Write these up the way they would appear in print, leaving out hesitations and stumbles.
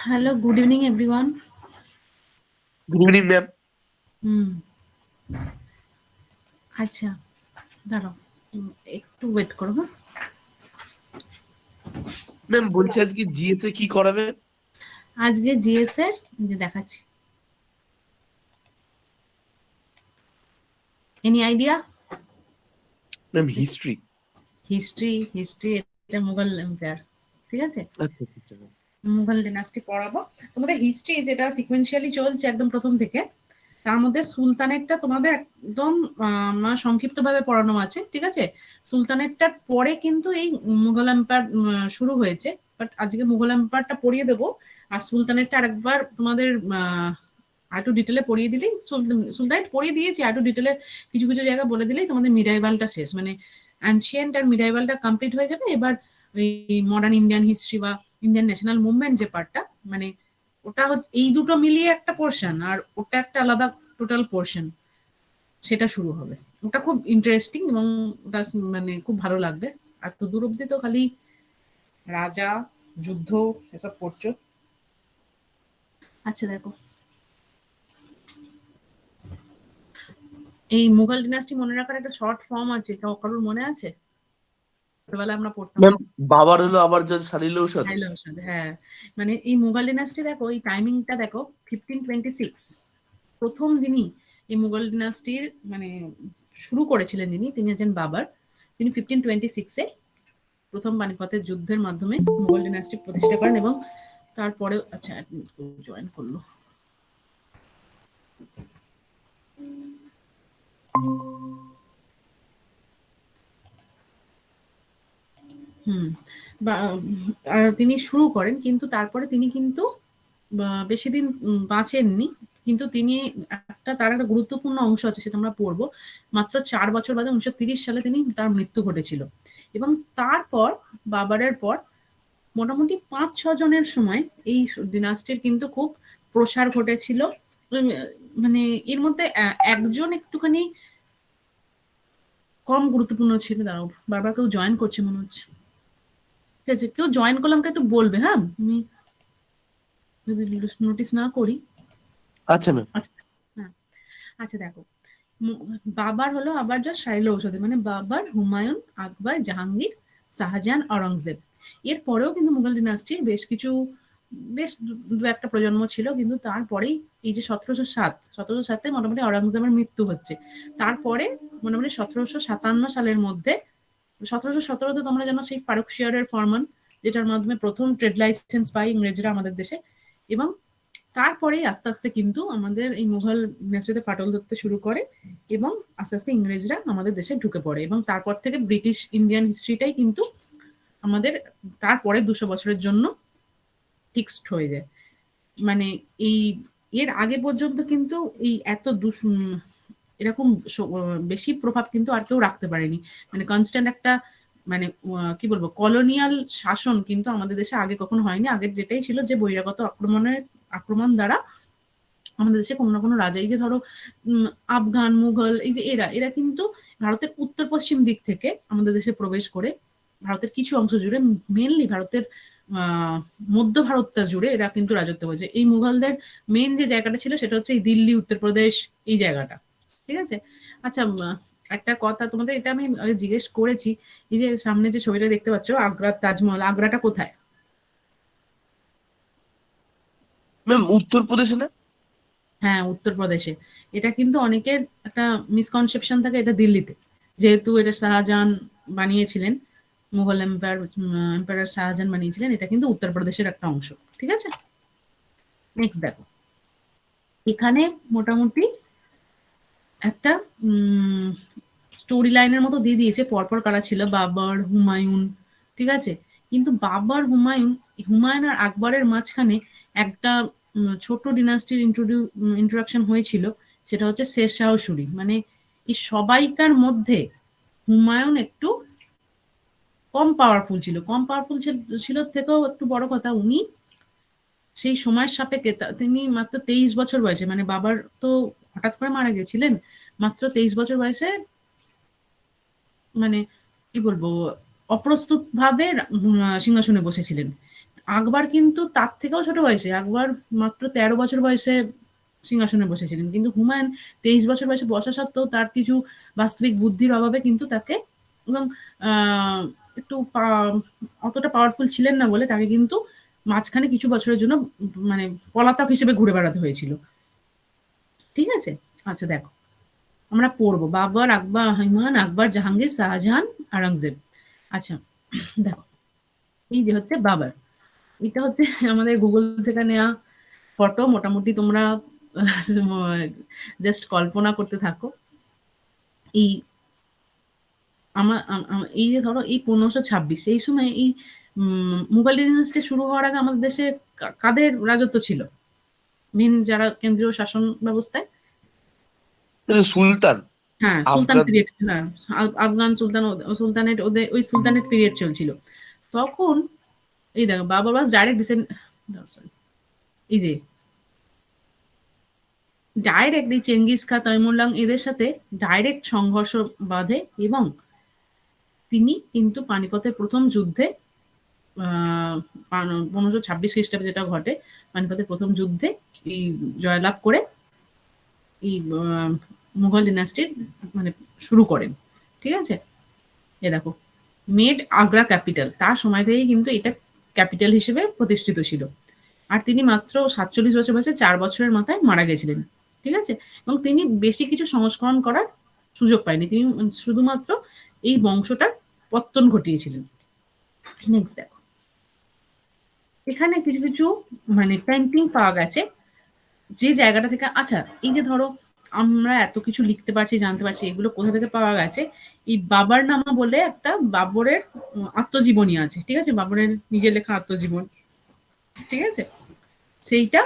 Hello, good evening, everyone. Good evening ma'am. হুম, আচ্ছা, দাঁড়াও, একটু ওয়েট করো, হ্যাঁ। ম্যাম বলছি আজকে জিএস এ কি করাবে? আজকে জিএস এর যে দেখাচ্ছি, any idea? Ma'am history. History এটা মুঘল এম্পায়ার, ঠিক আছে। আচ্ছা আচ্ছা আচ্ছা ম্যাম। মুঘল ডিনাস্টি পড়াবো তোমাদের। হিস্ট্রি যেটা সিকোয়েন্সিয়ালি চলছে একদম প্রথম থেকে, তার মধ্যে সুলতানেরটা তোমাদের একদম মানে সংক্ষিপ্তভাবে পড়ানো আছে, ঠিক আছে। সুলতানেরটার পরে কিন্তু এই মুঘল এম্পায়ার শুরু হয়েছে, বাট আজকে মুঘল এম্পায়ারটা পড়িয়ে দেবো। আর সুলতানেরটা আরেকবার তোমাদের আরেকটু ডিটেলে পড়িয়ে দিলেই, সুলতানেট পড়িয়ে দিয়েছি, আরেকটু ডিটেলে কিছু কিছু জায়গা বলে দিলেই তোমাদের মিডাইভালটা শেষ, মানে অ্যানশিয়েন্ট আর মিডাইভালটা কমপ্লিট হয়ে যাবে। এবার ওই মডার্ন ইন্ডিয়ান হিস্ট্রি বা ইন্ডিয়ান ন্যাশনাল মুভমেন্ট যে পার্টটা, মানে ওটা এই দুটো মিলিয়ে একটা পোর্শন, আর ওটা একটা আলাদা টোটাল পোর্শন, সেটা শুরু হবে। ওটা খুব ইন্টারেস্টিং এবং ওটা মানে খুব ভালো লাগবে। আর তো দূর অব্দি তো খালি রাজা, যুদ্ধ এসব পড়ছো। আচ্ছা দেখো, এই মুঘল ডিনাস্টি মনে রাখার একটা শর্ট ফর্ম আছে, কারোর মনে আছে? ছোটবেলায় আমরা পড়তাম। ম্যাম বাবার হলো আবার যার সালিল ঔষধ। হ্যালো, হ্যাঁ। মানে এই মুঘল ডিনাস্টি দেখো, এই টাইমিংটা দেখো, 1526 প্রথম দিনই এই মুঘল ডিনাস্টির মানে শুরু করেছিলেন যিনি, তিনি হচ্ছেন বাবার। তিনি 1526-এ প্রথম পানিপথের যুদ্ধের মাধ্যমে মুঘল ডিনাস্টি প্রতিষ্ঠা করেন এবং তারপরে আচ্ছা জয়েন করলো। হুম, বা আর তিনি শুরু করেন, কিন্তু তারপরে তিনি কিন্তু বেশি দিন বাঁচেননি। কিন্তু তিনি তার একটা গুরুত্বপূর্ণ অংশ আছে, সেটা আমরা পড়বো। মাত্র 4 বছর বাদে 1930 সালে তার মৃত্যু ঘটেছিল। এবং তারপর বাবারের পর মোটামুটি 5-6 জনের সময় এই ডিনাস্টির কিন্তু খুব প্রসার ঘটেছিল। উম মানে এর মধ্যে একজন একটুখানি কম গুরুত্বপূর্ণ ছিল। দাঁড়াও, বারবার কেউ জয়েন করছে মনে হচ্ছে। ঠিক আছে, কেউ জয়েন করলে আমাকে একটু বলবে, হ্যাঁ? আমি যদি নোটিস না করি। আচ্ছা ম্যাম। আচ্ছা, হ্যাঁ। আচ্ছা দেখো, বাবার হলো আবার যা শাইল ঔষধি, মানে বাবার, হুমায়ুন, আকবর, জাহাঙ্গীর, শাহজাহান, আওরঙ্গজেব। এর পরেও কিন্তু মুঘল ডিনাস্টির বেশ কিছু, বেশ দু একটা প্রজন্ম ছিল, কিন্তু তারপরেই এই যে 1707 মোটামুটি আওরঙ্গজেবের মৃত্যু হচ্ছে। তারপরে মোটামুটি 1757 সালের মধ্যে, 1717-তে তোমরা জানো সেই ফারুক শিয়ারের ফরমান, যেটার মাধ্যমে প্রথম ট্রেড লাইসেন্স পায় ইংরেজরা আমাদের দেশে। এবং তারপরেই আস্তে আস্তে কিন্তু আমাদের এই মুঘল ডিনাস্টিতে ফাটল ধরতে শুরু করে এবং আস্তে আস্তে ইংরেজরা আমাদের দেশে ঢুকে পড়ে এবং তারপর থেকে ব্রিটিশ ইন্ডিয়ান হিস্ট্রিটাই কিন্তু আমাদের তারপরে 200 বছরের জন্য ফিক্সড হয়ে যায়। মানে এই এর আগে পর্যন্ত কিন্তু এই এত এরকম বেশি প্রভাব কিন্তু আর কেউ রাখতে পারেনি। মানে কনস্ট্যান্ট একটা, মানে কি বলবো, কলোনিয়াল শাসন কিন্তু আমাদের দেশে আগে কখনো হয়নি। আগের যেটাই ছিল যে বহিরাগত আক্রমণ দ্বারা আমাদের দেশে কোনো না কোনো রাজা, এই যে ধরো আফগান, মুঘল, এই যে এরা কিন্তু ভারতের উত্তর পশ্চিম দিক থেকে আমাদের দেশে প্রবেশ করে ভারতের কিছু অংশ জুড়ে, মেনলি ভারতের মধ্য ভারতটা জুড়ে এরা কিন্তু রাজত্ব করেছে। এই মুঘলদের মেন যে জায়গাটা ছিল সেটা হচ্ছে এই দিল্লি, উত্তরপ্রদেশ, এই জায়গাটা, ঠিক আছে। আচ্ছা, একটা কথা তোমাদের এটা আমি জিজ্ঞেস করেছি, এই যে সামনে যে ছবিটা দেখতে পাচ্ছ, আগ্রার তাজমহল, আগ্রাটা কোথায়? ম্যাম উত্তরপ্রদেশে না? হ্যাঁ, উত্তরপ্রদেশে। এটা কিন্তু অনেকের একটা মিসকনসেপশন থাকে এটা দিল্লিতে, যেহেতু এটা শাহজাহান বানিয়েছিলেন, মুঘল এম্পায়ার শাহজাহান বানিয়েছিলেন। এটা কিন্তু উত্তরপ্রদেশের একটা অংশ, ঠিক আছে। নেক্সট দেখো, এখানে মোটামুটি একটা স্টোরি লাইনের মতো দিয়ে দিয়েছে পরপর কারা ছিল, বাবর, হুমায়ুন, ঠিক আছে। কিন্তু বাবর, হুমায়ুন, হুমায়ুন আর আকবরের মাঝখানে একটা ছোট ডিনাস্টির ইন্ট্রোডাকশন হয়েছিল, সেটা হচ্ছে শেরশাহ সুরি। মানে এই সবাইকার মধ্যে হুমায়ুন একটু কম পাওয়ারফুল ছিল। কম পাওয়ারফুল ছিল থেকেও একটু বড় কথা, উনি সেই সময়ের সাপেক্ষে তিনি মাত্র 23 বছর বয়সে, মানে বাবার তো হঠাৎ করে মারা গেছিলেন, মাত্র 23 বছর বয়সে, মানে কি বলবো, অপ্রস্তুত ভাবে সিংহাসনে বসেছিলেন। আকবর কিন্তু তার থেকেও ছোট বয়সে, আকবর মাত্র 13 বছর বয়সে সিংহাসনে বসেছিলেন, কিন্তু হুমায়ুন 23 বছর বয়সে বসা সত্ত্বেও তার কিছু বাস্তবিক বুদ্ধির অভাবে কিন্তু তাকে, এবং একটু অতটা পাওয়ারফুল ছিলেন না বলে তাকে কিন্তু মাঝখানে কিছু বছরের জন্য মানে পলাতক হিসেবে ঘুরে বেড়াতে হয়েছিল। ঠিক আছে? আচ্ছা দেখো, আমরা পড়বো বাবর, আকবর, হুমায়ুন, আকবর, জাহাঙ্গীর, শাহজাহান, আওরঙ্গজেব। আচ্ছা দেখো, এই যে হচ্ছে বাবর, এটা হচ্ছে আমাদের গুগল থেকে নেওয়া ফটো। মোটামুটি তোমরা জাস্ট কল্পনা করতে থাকো। এই এই যে ধরো এই 1526 এই সময় এই মুঘল ডিনাস্টি শুরু হওয়ার আগে আমাদের দেশে কাদের রাজত্ব ছিল? মেন যারা কেন্দ্রীয় শাসন ব্যবস্থায়, সুলতান, হ্যাঁ সুলতান আফগান। পিরিয়ড, হ্যাঁ আফগান সুলতান, সুলতানেট ওদের ওই সুলতানেট পিরিয়ড চলছিল তখন। এই দেখো বাবর ওয়াজ ডাইরেক্ট ডিসেন্ড, এই যে ডাইরেক্ট এই চেঙ্গিস খা, তৈমুরলাং এদের সাথে ডাইরেক্ট সংঘর্ষ বাঁধে, এবং তিনি কিন্তু পানিপথের প্রথম যুদ্ধে 1526 খ্রিস্টাব্দে যেটা ঘটে, পানিপথের প্রথম যুদ্ধে এই জয়লাভ করে এই মুঘল ডিনাস্টির মানে শুরু করেন। ঠিক আছে? এ দেখো, মেড আগ্রা ক্যাপিটাল, তার সময় থেকেই কিন্তু এটা ক্যাপিটাল হিসেবে প্রতিষ্ঠিত ছিল। আর তিনি মাত্র 47 বছর বয়সে 4 বছরের মাথায় মারা গেছিলেন। ঠিক আছে? এবং তিনি বেশি কিছু সংস্করণ করার সুযোগ পায়নি, তিনি শুধুমাত্র এই বংশটার পত্তন ঘটিয়েছিলেন। নেক্সট দেখো, এখানে কিছু কিছু মানে পেন্টিং পাওয়া গেছে যে জায়গাটা থেকে। আচ্ছা এই যে ধরো আমরা এত কিছু লিখতে পারছি, জানতে পারছি, এগুলো কোথা থেকে পাওয়া গেছে? এই বাবার নামা বলে একটা বাবরের আত্মজীবনী আছে। ঠিক আছে? বাবরের নিজের লেখা আত্মজীবন। ঠিক আছে? সেইটা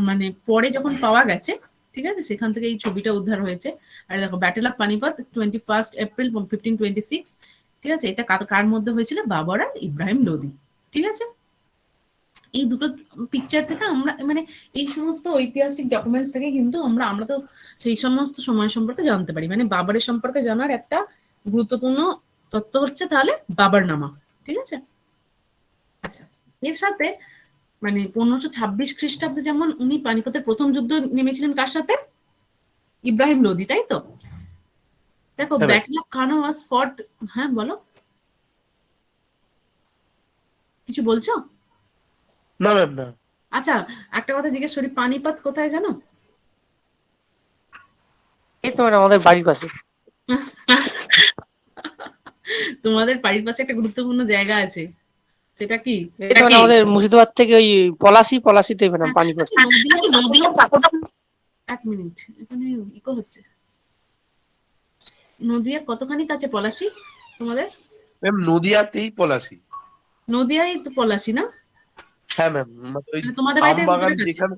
মানে পরে যখন পাওয়া গেছে, ঠিক আছে, সেখান থেকে এই ছবিটা উদ্ধার হয়েছে। আর দেখো, ব্যাটেল অফ পানিপথ 21 এপ্রিল 1526। ঠিক আছে? এটা কার মধ্যে হয়েছিল? বাবর আর ইব্রাহিম লোদি। ঠিক আছে? এই দুটো পিকচার থেকে আমরা মানে এই সমস্ত ঐতিহাসিক ডকুমেন্টস থেকে কিন্তু আমরা তো সেই সমস্ত সময় সম্পর্কে জানতে পারি। মানে বাবরের সম্পর্কে জানার একটা গুরুত্বপূর্ণ তথ্য হচ্ছে তাহলে বাবার নামা। ঠিক আছে? আচ্ছা, এর সাথে মানে 1526 খ্রিস্টাব্দে যেমন উনি পানিপথের প্রথম যুদ্ধ নেমেছিলেন কার সাথে? ইব্রাহিম লোদি, তাই তো? দেখো, হ্যাঁ ম্যাম। ব্যাটল অফ খানো ওয়াজ ফট। হ্যাঁ বলো, কিছু বলছো? না ম্যাম, না। আচ্ছা, একটা কথা জিজ্ঞেস করি, পানিপথ কোথায় জানো? এই তো আমাদের বাড়ির পাশে। তোমাদের বাড়ির পাশে একটা গুরুত্বপূর্ণ জায়গা আছে, সেটা কি? এই তো আমাদের মুর্শিদাবাদ থেকে ওই পলাশিতে ম্যাডাম পানিপথ। আচ্ছা, এক মিনিট, এখানে ইকো হচ্ছে। নদিয়ার কতখানি কাছে পলাশি তোমাদের? ম্যাম নদিয়াতেই পলাশি। নদিয়ায় তো পলাশি না? হ্যাঁ ম্যাম, ওই মানে তোমাদের বাড়ি আম থেকে বাগান কতটা কাছে? যেখানে,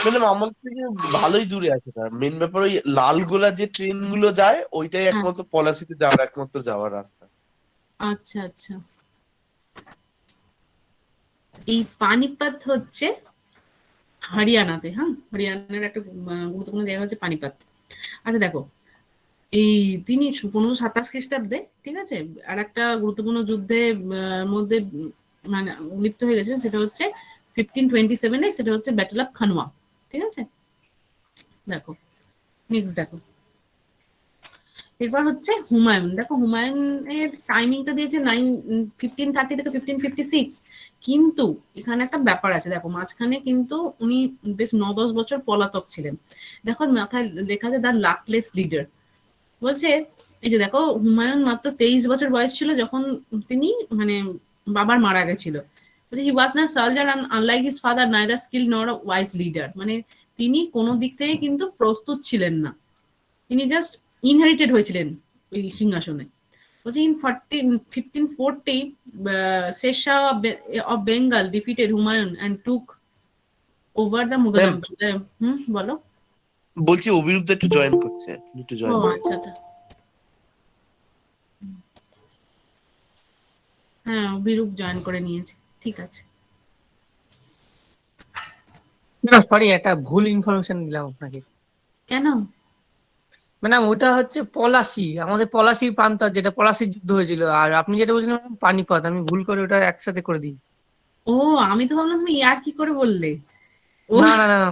ম্যাডাম আমার থেকে ভালোই দূরে আছে না। মেন ব্যাপার ওই লালগোলা যে ট্রেন গুলো যায় ওইটাই হ্যাঁ, একমাত্র পলাশিতে যাওয়ার একমাত্র যাওয়ার রাস্তা। আচ্ছা আচ্ছা। এই পানিপথ হচ্ছে হরিয়ানাতে। হ্যাঁ, হরিয়ানার একটা গুরুত্বপূর্ণ জায়গা হচ্ছে পানিপথ। আচ্ছা দেখো, এই তিনি 1527 খ্রিস্টাব্দে, ঠিক আছে, আর একটা গুরুত্বপূর্ণ যুদ্ধে মধ্যে মানে লিপ্ত হয়ে গেছে, সেটা হচ্ছে 1527-এ, সেটা হচ্ছে ব্যাটেল অফ খানওয়া। ঠিক আছে? দেখো, নেক্সট দেখো, এরপর হচ্ছে হুমায়ুন। দেখো, হুমায়ুনের টাইমিংটা দিয়েছে 1530 থেকে 1556, কিন্তু এখানে একটা ব্যাপার আছে। দেখো, মাঝখানে কিন্তু উনি বেশ 9-10 বছর পলাতক ছিলেন। দেখো মাথায় লেখা আছে দ্য লাকলেস লিডার। বলছে, এই যে দেখো, হুমায়ুন মাত্র 23 বছর বয়স ছিল যখন তিনি মানে বাবার মারা গেছিল। He was no soldier, unlike his father neither skill nor a wise leader. মানে তিনি কোনো দিক থেকে কিন্তু প্রস্তুত ছিলেন না, তিনি জাস্ট ইনহেরিটেড হয়েছিলেন ওই সিংহাসনে। বলছে in 1540 Sher Shah of Bengal defeated Humayun and took over the Mughal ma'am empire. বলো। বলছি অভিরূপদা একটু জয়েন করছে, একটু ও জয়েন। আচ্ছা আচ্ছা, হ্যাঁ বিরূপ জয়েন করে নিয়েছে, ঠিক আছে। না সরি, একটা ভুল ইনফরমেশন দিলাম আপনাকে। কেন? ম্যাডাম ওটা হচ্ছে পলাশি, আমাদের পলাশির প্রান্তর, যেটা পলাশির যুদ্ধ হয়েছিল। আর আপনি যেটা বলছিলেন ম্যাডাম পানিপথ, আমি ভুল করে ওটা একসাথে করে দিই। ও, আমি তো ভাবলাম তুমি ইয়ার কি করে বললে। ও, না না না না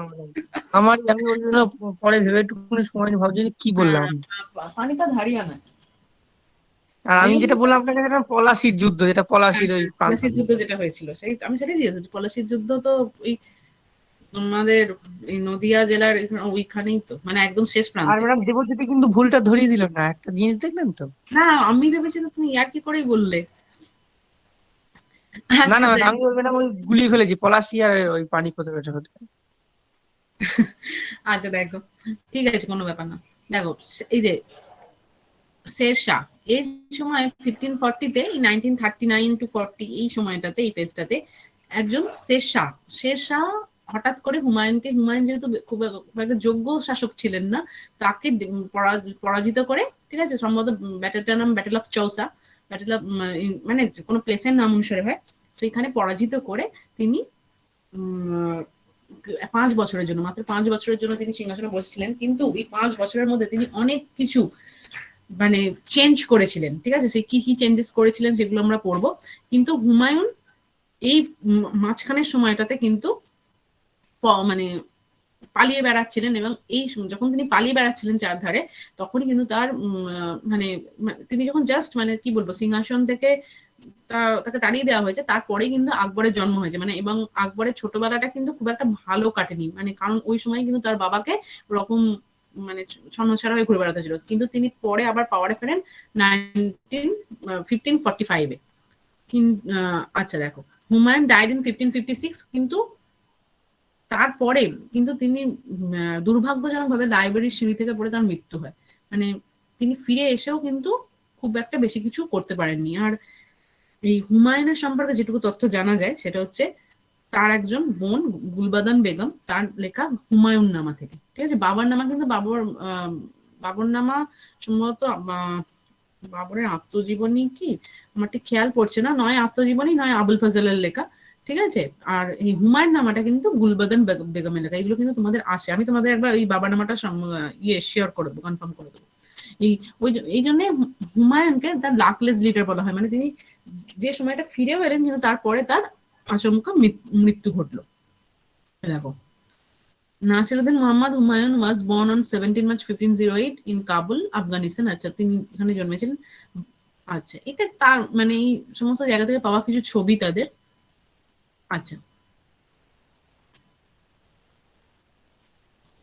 madam। আমি ওই জন্য পরে ভেবে একটুখানি সময় নিয়ে ভাবছি যে কি বললাম হ্যাঁ, আমি। পানিপথ হরিয়ানা। আর আমি এই যেটা বললাম আপনাকে ম্যাডাম পলাশির যুদ্ধ, যেটা হ্যাঁ পলাশির ওই হ্যাঁ, প্রান্তর পলাশির যুদ্ধ যেটা। যেটা হয়েছিল সেই আমি সেটাই দিয়েছি। পলাশির যুদ্ধ তো ওই আমাদের এই নদিয়া জেলার ওইখানেই তো, মানে একদম শেষ আর প্রান্তে। ম্যাডাম দেবজ্যোতি কিন্তু ভুলটা ধরিয়ে দিল না, একটা জিনিস দেখলেন তো। না, আমি ভেবেছি তো তুমি ইয়ার কি করেই বললে। না আচ্ছা না ম্যাডাম, দেখ, আমি ওই ম্যাডাম ওই গুলিয়ে ফেলেছি পলাশি আর ওই পানিপথের ওটা হতে। আচ্ছা দেখো, ঠিক আছে, কোনো ব্যাপার না। দেখো, এই যে শেরশাহ, এই সময় 1540-তে, 1939 to 40, এই সময়টাতে, এই ফেজটাতে একজন শেরশাহ, শেরশাহ হঠাৎ করে হুমায়ুন যেহেতু খুব একটা যোগ্য শাসক ছিলেন না, তাকে পরাজিত করে, ঠিক আছে, সম্ভবত ব্যাটেলটার নাম battle of Chausa, battle of, মানে কোনো প্লেসের নাম অনুসারে হয়, সেইখানে পরাজিত করে তিনি 5 বছরের জন্য, মাত্র 5 বছরের জন্য তিনি সিংহাসনে বসেছিলেন। কিন্তু এই 5 বছরের মধ্যে তিনি অনেক কিছু মানে চেঞ্জ করেছিলেন, ঠিক আছে, সে কি কি চেঞ্জেস করেছিলেন সেগুলো আমরা পড়বো। কিন্তু হুমায়ুন এই মাঝখানের সময়টাতে কিন্তু মানে পালিয়ে বেড়াচ্ছিলেন, এবং এই যখন তিনি পালিয়ে বেড়াচ্ছিলেন চারধারে, তখনই কিন্তু তার মানে তিনি যখন জাস্ট, মানে কি বলবো, সিংহাসন থেকে তাকে তাড়িয়ে দেওয়া হয়েছে, তারপরে কিন্তু আকবরের জন্ম হয়েছে, মানে, এবং আকবরের ছোটবেলাটা কিন্তু খুব একটা ভালো কাটেনি, মানে কারণ ওই সময় কিন্তু তার বাবাকে ওরকম মানে ছন্নছাড়া হয়ে ঘুরে বেড়াতে ছিল। কিন্তু তিনি পরে আবার পাওয়ারে ফেরেন 1545-এ। আচ্ছা দেখো, হুমায়ুন ডাইড ইন 1556, কিন্তু তারপরে কিন্তু তিনি দুর্ভাগ্যজনক ভাবে লাইব্রেরির সিঁড়ি থেকে পড়ে তার মৃত্যু হয়। মানে তিনি ফিরে এসেও কিন্তু খুব একটা বেশি কিছু করতে পারেননি। আর এই হুমায়ুনের সম্পর্কে যেটুকু তথ্য জানা যায় সেটা হচ্ছে তার একজন বোন গুলবাদান বেগম, তার লেখা হুমায়ুন নামা থেকে, ঠিক আছে। বাবার নামা কিন্তু বাবর নামা সম্ভবত বাবরের আত্মজীবনী কি, আমার ঠিক খেয়াল পড়ছে না, নয় আত্মজীবনী নয় আবুল ফজলের লেখা, ঠিক আছে। আর এই হুমায়ুন নামাটা কিন্তু গুলবাদান বেগমের লেখা। এগুলো কিন্তু তোমাদের আসে, আমি তোমাদের একবার এই বাবার নামাটা শেয়ার করে দেবো, কনফার্ম করে দেবো। এই এই জন্য হুমায়ুনকে তার লাকলেস লিডার বলা হয়, মানে তিনি যে সময়টা ফিরেও এলেন কিন্তু তারপরে তার আচমকা মৃত্যু ঘটলো। দেখো, Nasiruddin Mohammad Humayun was born on 17 March 1508 in Kabul, Afghanistan. আচ্ছা, তিনি এখানে জন্মেছিলেন। আচ্ছা, এটা তার মানে এই সমস্ত জায়গা থেকে পাওয়া কিছু ছবি তাদের। আচ্ছা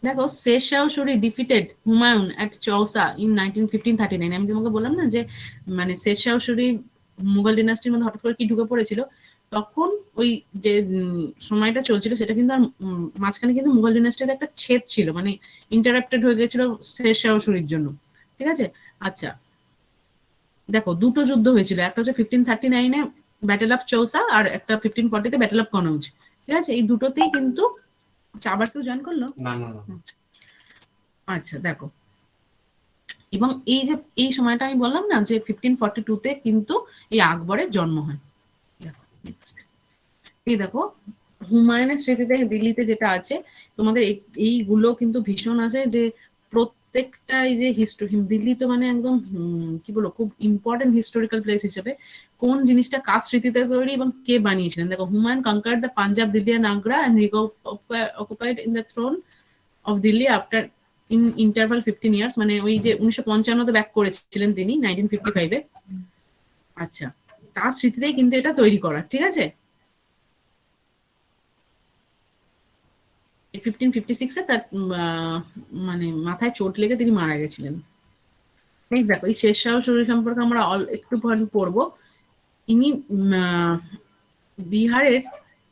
দেখো, Sher Shah Suri defeated Humayun at Chausa in 1539। আমি তোমাকে বললাম না যে মানে শেরশাহ সুরি মুঘল ডিনাস্টির মধ্যে হঠাৎ করে কি ঢুকে পড়েছিল, তখন ওই যে সময়টা চলছিল সেটা কিন্তু আর মাঝখানে কিন্তু মুঘল ডিনাস্টিতে একটা ছেদ ছিল, মানে ইন্টারাপ্টেড হয়ে গেছিল শেরশাহ সুরির জন্য, ঠিক আছে। আচ্ছা দেখো, দুটো যুদ্ধ হয়েছিল, একটা হচ্ছে 1539-এ ব্যাটেল অফ চৌসা, আর একটা 1540-তে ব্যাটেল অফ কনৌজ, ঠিক আছে। এই দুটোতেই কিন্তু, আচ্ছা আবার কেউ জয়েন করলো? না না না। আচ্ছা দেখো, এবং এই যে এই সময়টা আমি বললাম না যে 1542-তে কিন্তু এই আকবরের জন্ম হয়। দেখো নেক্সট, এই দেখো হুমায়ুনের স্মৃতিতে দিল্লিতে যেটা আছে, তোমাদের এইগুলো কিন্তু ভীষণ আছে যে প্রত্যেকটা এই যে হিস্ট্রি, দিল্লি তো মানে একদম কি বলবো, খুব ইম্পর্টেন্ট হিস্টোরিক্যাল প্লেস হিসেবে কোন জিনিসটা কার স্মৃতিতে তৈরি এবং কে বানিয়েছিলেন। দেখো, Humayun conquered the Punjab, Delhi and Agra and occupied in the throne of Delhi after interval 15 years, মানে ওই যে 1955-তে ব্যাক করেছিলেন তিনি 1955-এ। আচ্ছা, তার স্মৃতিতেই কিন্তু এটা তৈরি করা, ঠিক আছে। 1556-এ তার মানে মাথায় চোট লেগে তিনি মারা গেছিলেন। নেক্সট দেখো, এই শেরশাহ সুরি সম্পর্কে আমরা একটু পড়বো। ইনি বিহারের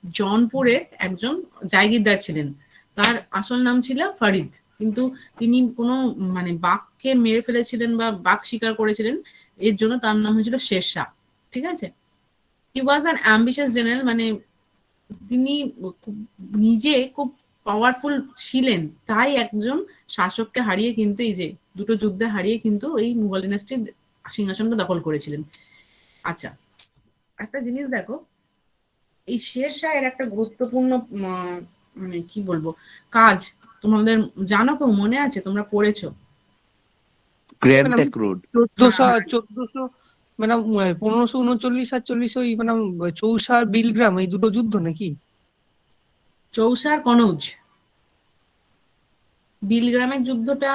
জৌনপুরের একজন জাগিরদার ছিলেন। তার আসল নাম ছিল ফরিদ, কিন্তু তিনি কোনো মানে বাঘকে মেরে ফেলেছিলেন বা বাঘ শিকার করেছিলেন, এর জন্য তার নাম হয়েছিল শেরশাহ, ঠিক আছে। হি ওয়াজ অ্যান অ্যাম্বিশাস জেনারেল, মানে তিনি নিজে খুব পাওয়ারফুল ছিলেন, তাই একজন শাসককে হারিয়ে কিন্তু এই যে দুটো যুদ্ধে হারিয়ে কিন্তু এই মুঘল ডিনাস্টির সিংহাসনটা দখল করেছিলেন। আচ্ছা, একটা জিনিস দেখো, এই শেরশাহ এর একটা গুরুত্বপূর্ণ মানে কি বলবো কাজ তোমাদের জানো, কেউ মনে আছে, তোমরা পড়েছো? Grand madam tank road. 1400 madam 1539 আর 40 ওই ম্যাডাম চৌসার বিলগ্রাম এই দুটো যুদ্ধ নাকি? চৌসার কনৌজ, বিলগ্রামের যুদ্ধটা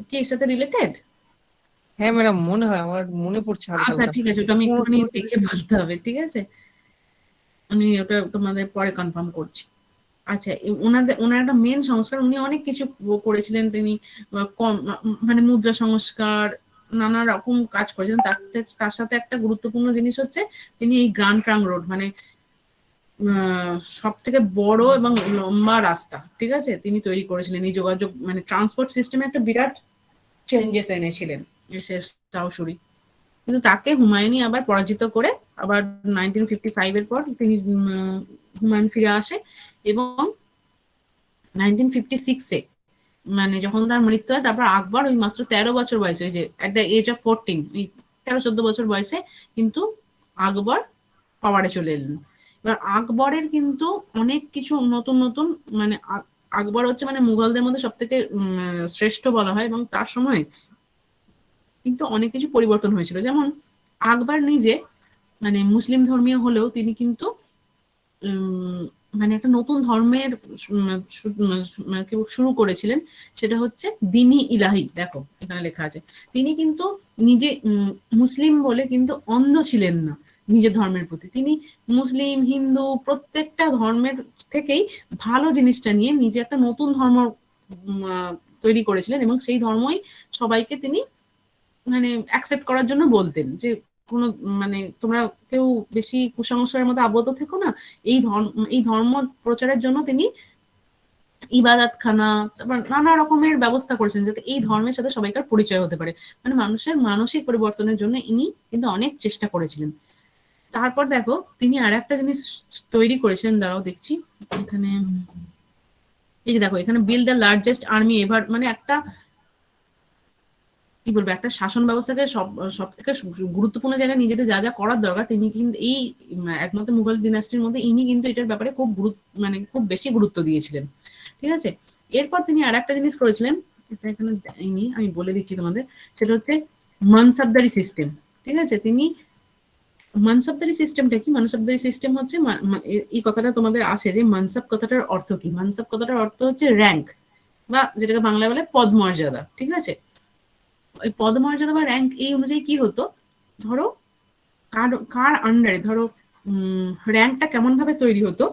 কি এর সাথে রিলেটেড? হ্যাঁ ম্যাডাম, মনে হয়, আমার মনে পড়ছে হালকা আচ্ছা হালকা। ঠিক আছে, ওটা আমি একটুখানি দেখে বলতে হবে, ঠিক আছে, আমি ওটা তোমাদের পরে কনফার্ম করছি। আচ্ছা, ওনার একটা মেন সংস্কার, উনি অনেক কিছু করেছিলেন, তিনি মানে মুদ্রা সংস্কার, নানা রকম কাজ করেছেন। তার সাথে একটা গুরুত্বপূর্ণ জিনিস হচ্ছে তিনি এই গ্র্যান্ড ট্রাঙ্ক রোড, মানে সব থেকে বড় এবং লম্বা রাস্তা, ঠিক আছে, তিনি তৈরি করেছিলেন। এই যোগাযোগ মানে ট্রান্সপোর্ট সিস্টেমে একটা বিরাট চেঞ্জেস এনেছিলেন চাওশুরি। কিন্তু তাকে হুমায়ুনই আবার পরাজিত করে আবার 1955 এর পর তিনি হুমায়ুন ফিরে আসে, এবং 1956 মানে যখন তার মৃত্যু হয়, তারপর আকবর ওই মাত্র 13 বছর বয়সে, ওই যে এট দ্য এজ অফ 14, ওই 13-14 বছর বয়সে কিন্তু আকবর পাওয়ারে চলে এলেন। এবার আকবরের কিন্তু অনেক কিছু নতুন নতুন, মানে আকবর হচ্ছে মানে মুঘলদের মধ্যে সব থেকে শ্রেষ্ঠ বলা হয়, এবং তার সময় কিন্তু অনেক কিছু পরিবর্তন হয়েছিল। যেমন আকবর নিজে মানে মুসলিম ধর্মীয় হলেও তিনি কিন্তু মানে একটা নতুন ধর্মের শুরু করেছিলেন, সেটা হচ্ছে দিনী ইলাহি। দেখো এখানে লেখা আছে, তিনি কিন্তু নিজে মুসলিম বলে কিন্তু অন্ধ ছিলেন না নিজের ধর্মের প্রতি। তিনি মুসলিম, হিন্দু প্রত্যেকটা ধর্মের থেকেই ভালো জিনিসটা নিয়ে নিজে একটা নতুন ধর্ম তৈরি করেছিলেন, এবং সেই ধর্মই সবাইকে তিনি মানে অ্যাকসেপ্ট করার জন্য বলতেন, যে কোনো মানে তোমরা কেউ বেশি কুসংস্কারের মধ্যে আবদ্ধ থেকো না। এই ধর্ম প্রচারের জন্য তিনি ইবাদতখানা, তারপর নানা রকমের ব্যবস্থা করেছেন, যাতে এই ধর্মের সাথে সবাইকার পরিচয় হতে পারে। মানে মানুষের মানসিক পরিবর্তনের জন্য ইনি কিন্তু অনেক চেষ্টা করেছিলেন। তারপর দেখো তিনি আর একটা জিনিস তৈরি করেছিলেন, দাঁড়াও দেখছি এখানে, এই যে দেখো এখানে build the largest army ever, মানে একটা কি বলবো, একটা শাসন ব্যবস্থাকে সব থেকে গুরুত্বপূর্ণ জায়গায় নিজেদের যা যা করার দরকার, তিনি কিন্তু এই একমাত্র মুঘল ডিনাস্টির মধ্যে ইনি কিন্তু এটার ব্যাপারে খুব মানে খুব বেশি গুরুত্ব দিয়েছিলেন, ঠিক আছে। এরপর তিনি আর একটা জিনিস করেছিলেন, এটা এখানে দেয়নি, আমি বলে দিচ্ছি তোমাদের, সেটা হচ্ছে মানসাবদারি সিস্টেম, ঠিক আছে। তিনি মানসাবদারি সিস্টেমটা কি? মানসাবদারি সিস্টেম হচ্ছে, এই কথাটা তোমাদের আসে যে মানসাব কথাটার অর্থ কি। মানসাব কথাটার অর্থ হচ্ছে র্যাঙ্ক, বা যেটাকে বাংলায় বলে পদমর্যাদা, ঠিক আছে। ওই পদমর্যাদা বা র্যাঙ্ক এই অনুযায়ী কি হতো, ধরো কার আন্ডারে, ধরো র্যাঙ্কটা কেমন ভাবে তৈরি হতো,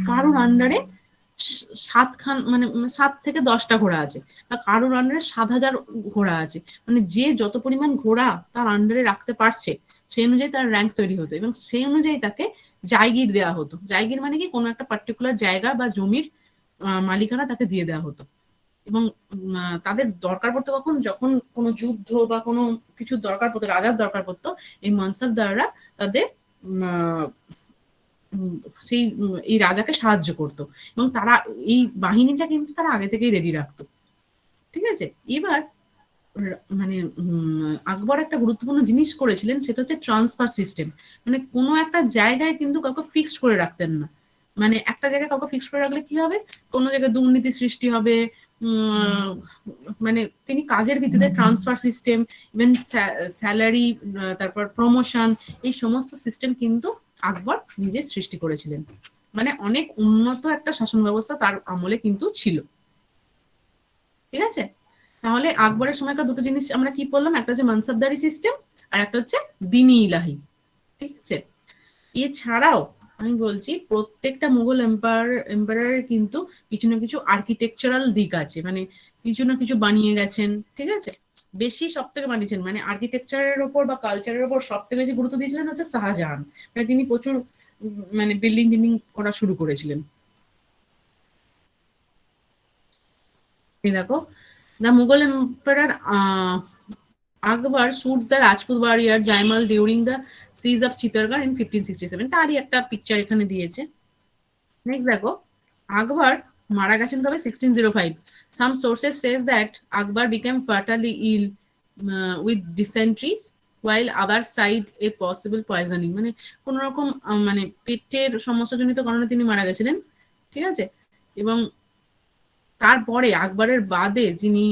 কারোর আন্ডারে 7 থেকে 10টা ঘোড়া আছে, বা কারোর আন্ডারে 7,000 ঘোড়া আছে, মানে যে যত পরিমাণ ঘোড়া তার আন্ডারে রাখতে পারছে সেই অনুযায়ী তার র্যাঙ্ক তৈরি হতো, এবং সেই অনুযায়ী তাকে জায়গির দেওয়া হতো। জায়গির মানে কি, কোনো একটা পার্টিকুলার জায়গা বা জমির মালিকানা তাকে দিয়ে দেওয়া হতো। এবং তাদের দরকার পড়তো কখন, যখন কোনো যুদ্ধ বা কোনো কিছুর দরকার পড়তো, রাজার দরকার পড়তো, এই মানসাবদাররা তাদের সেই এই রাজাকে সাহায্য করতো, এবং তারা এই বাহিনীটা কিন্তু তারা আগে থেকেই রেডি রাখতো, ঠিক আছে। এবার মানে আকবর একটা গুরুত্বপূর্ণ জিনিস করেছিলেন, সেটা হচ্ছে ট্রান্সফার সিস্টেম। মানে কোনো একটা জায়গায় কিন্তু কাউকে ফিক্সড করে রাখতেন না। মানে একটা জায়গায় কাউকে ফিক্সড করে রাখলে কি হবে, কোনো জায়গায় দুর্নীতি সৃষ্টি হবে। মানে তিনি কাজের ভিত্তিতে ট্রান্সফার সিস্টেম, ইভেন স্যালারি, তারপর প্রমোশন, এই সমস্ত সিস্টেম কিন্তু আকবর নিজে সৃষ্টি করেছিলেন। মানে অনেক উন্নত একটা শাসন ব্যবস্থা তার আমলে কিন্তু ছিল, ঠিক আছে। তাহলে আকবরের সময়কার দুটো জিনিস আমরা কি বললাম, একটা হচ্ছে মানসাবদারি সিস্টেম, আর একটা হচ্ছে দিনী ইলাহি, ঠিক আছে। এছাড়াও আমি বলছি প্রত্যেকটা মুঘল এম্পায়ারের কিন্তু কিছু না কিছু আর্কিটেকচারাল দিক আছে, মানে কিছু না কিছু বানিয়ে গেছেন, ঠিক আছে। বেশি সব থেকে বানিয়েছেন, মানে আর্কিটেকচারের ওপর বা কালচারের ওপর সব থেকে বেশি গুরুত্ব দিয়েছিলেন হচ্ছে শাহজাহান। মানে তিনি প্রচুর মানে বিল্ডিং করা শুরু করেছিলেন। এই দেখো, the Mughal Emperor Akbar shoots the Rajput warrior Jaimal during the siege of Chittorgarh in 1567. তারই একটা পিকচার এখানে দিয়েছে। নেক্সট দেখো, আকবর মারা গেছেন কবে, 1605. Some sources says that Akbar became fatally ill with dysentery, while other side a possible poisoning. মানে কোন রকম মানে পেটের সমস্যাজনিত কারণে তিনি মারা গেছিলেন, ঠিক আছে। এবং তারপরে আকবরের বাদে যিনি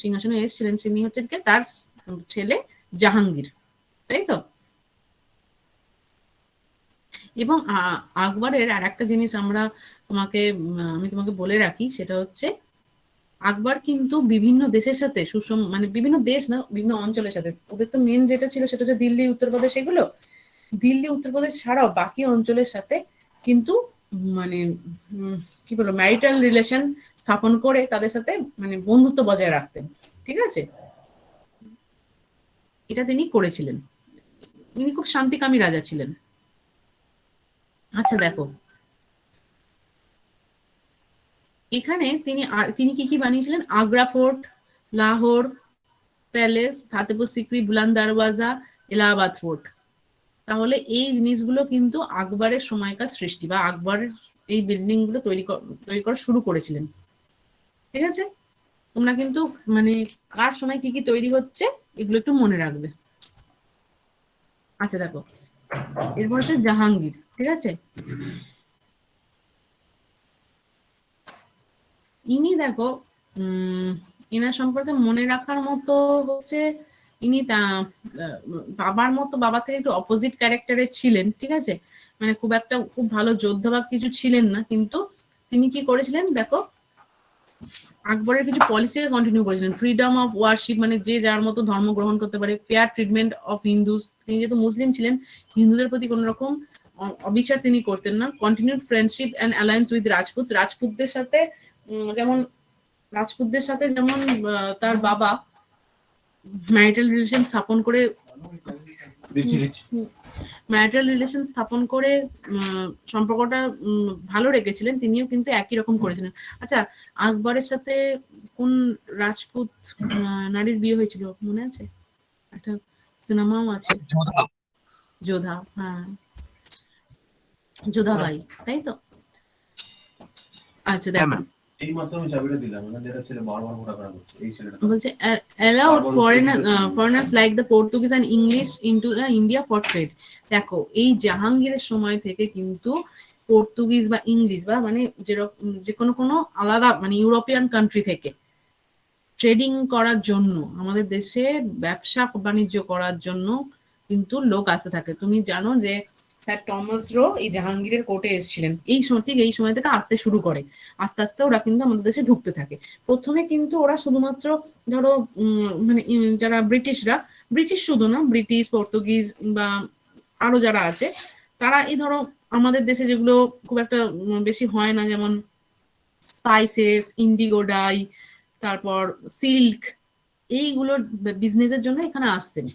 সিংহাসনে এসেছিলেন তিনি হচ্ছেন কে, তার ছেলে জাহাঙ্গীর, তাই তো। এবং আকবরের আর একটা জিনিস আমি তোমাকে বলে রাখি, সেটা হচ্ছে আকবর কিন্তু বিভিন্ন দেশের সাথে মানে বিভিন্ন দেশ না, বিভিন্ন অঞ্চলের সাথে, ওদের তো মেন যেটা ছিল সেটা হচ্ছে দিল্লি, উত্তরপ্রদেশ, এগুলো দিল্লি উত্তরপ্রদেশ ছাড়াও বাকি অঞ্চলের সাথে কিন্তু মানে কি বলবো ম্যারিটাল রিলেশন স্থাপন করে তাদের সাথে মানে বন্ধুত্ব বজায় রাখতেন, ঠিক আছে। এটা তিনি করেছিলেন, তিনি খুব শান্তিকামী রাজা ছিলেন। আচ্ছা দেখো, এখানে তিনি কি কি বানিয়েছিলেন, Agra fort, Lahore palace, ফাতেপুর Sikri, বুলান দারওয়াজা, Allahabad fort. তাহলে এই জিনিসগুলো কিন্তু আকবরের সময়কার সৃষ্টি, বা আকবরের এই বিল্ডিং গুলো তৈরি করা শুরু করেছিলেন, ঠিক আছে। তোমরা কিন্তু মানে কার সময় কি কি তৈরি হচ্ছে এগুলো একটু মনে রাখবে। আচ্ছা দেখো, এরপর হচ্ছে জাহাঙ্গীর, ঠিক আছে। ইনি দেখো এনার সম্পর্কে মনে রাখার মতো হচ্ছে ইনি বাবা থেকে একটু অপোজিট ক্যারেক্টারের ছিলেন, ঠিক আছে। মানে খুব ভালো যোদ্ধা বা কিছু ছিলেন না, কিন্তু তিনি কি করেছিলেন দেখো, আকবরের কিছু পলিসিকে কন্টিনিউ করেছিলেন। ফ্রিডম অফ ওয়ার্শিপ, মানে যে যার মতো ধর্ম গ্রহণ করতে পারে। ফেয়ার ট্রিটমেন্ট অফ হিন্দুস, তিনি যেহেতু মুসলিম ছিলেন, হিন্দুদের প্রতি কোন রকম অবিচার তিনি করতেন না। Continued friendship and alliance with রাজপুতদের সাথে যেমন তার বাবা ম্যারিটাল রিলেশন স্থাপন করে সম্পর্কটা ভালো রেখেছিলেন, তিনিও কিন্তু একই রকম করেছিলেন। আচ্ছা, আকবরের সাথে কোন রাজপুত নারীর বিয়ে হয়েছিল মনে আছে? একটা সিনেমাও আছে, যোধা, হ্যাঁ, যোধাবাই, তাই তো। আচ্ছা দেখো, বলছে allowed foreigners like the Portuguese and English into India for trade। দেখো, এই জাহাঙ্গীরের সময় থেকে কিন্তু পর্তুগিজ বা ইংলিশ বা মানে যে কোনো আলাদা মানে ইউরোপিয়ান কান্ট্রি থেকে ট্রেডিং করার জন্য, আমাদের দেশে ব্যবসা বাণিজ্য করার জন্য কিন্তু লোক আসতে থাকে। তুমি জানো যে স্যার টমাস রো এই জাহাঙ্গীরের কোর্টে এসেছিলেন, ঠিক এই সময় থেকে আসতে শুরু করে। আস্তে আস্তে ওরা কিন্তু আমাদের দেশে ঢুকতে থাকে। প্রথমে কিন্তু ওরা শুধুমাত্র ধরো মানে যারা ব্রিটিশ শুধু না, ব্রিটিশ, পর্তুগিজ বা আরো যারা আছে, তারা এই ধরো আমাদের দেশে যেগুলো খুব একটা বেশি হয় না, যেমন স্পাইসেস, ইন্ডিগো ডাই, তারপর সিল্ক, এইগুলোর বিজনেসের জন্য এখানে আসছেন।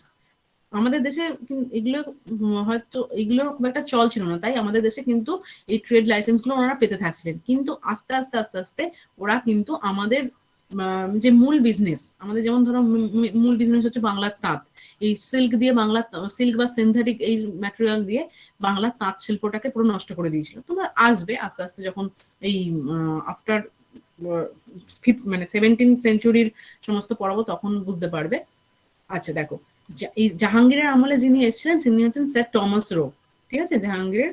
আমাদের দেশে এগুলো হয়তো এগুলোর খুব একটা চল ছিল না, তাই আমাদের দেশে কিন্তু এই ট্রেড লাইসেন্স গুলো ওনারা পেতে থাকছিলেন। কিন্তু আস্তে আস্তে ওরা কিন্তু আমাদের যে মূল বিজনেস, আমাদের যেমন ধরো মূল বিজনেস হচ্ছে বাংলার তাঁত, এই সিল্ক বা সিনথেটিক এই ম্যাটেরিয়াল দিয়ে বাংলার তাঁত শিল্পটাকে পুরো নষ্ট করে দিয়েছিল। তোমরা আসবে আস্তে আস্তে যখন এই আফটার মানে 17th সেঞ্চুরির সমস্ত পর্ব, তখন বুঝতে পারবে। আচ্ছা দেখো, এই জাহাঙ্গীরের আমলে যিনি এসেছিলেন তিনি হচ্ছেন স্যার টমাস রো, ঠিক আছে। জাহাঙ্গীরের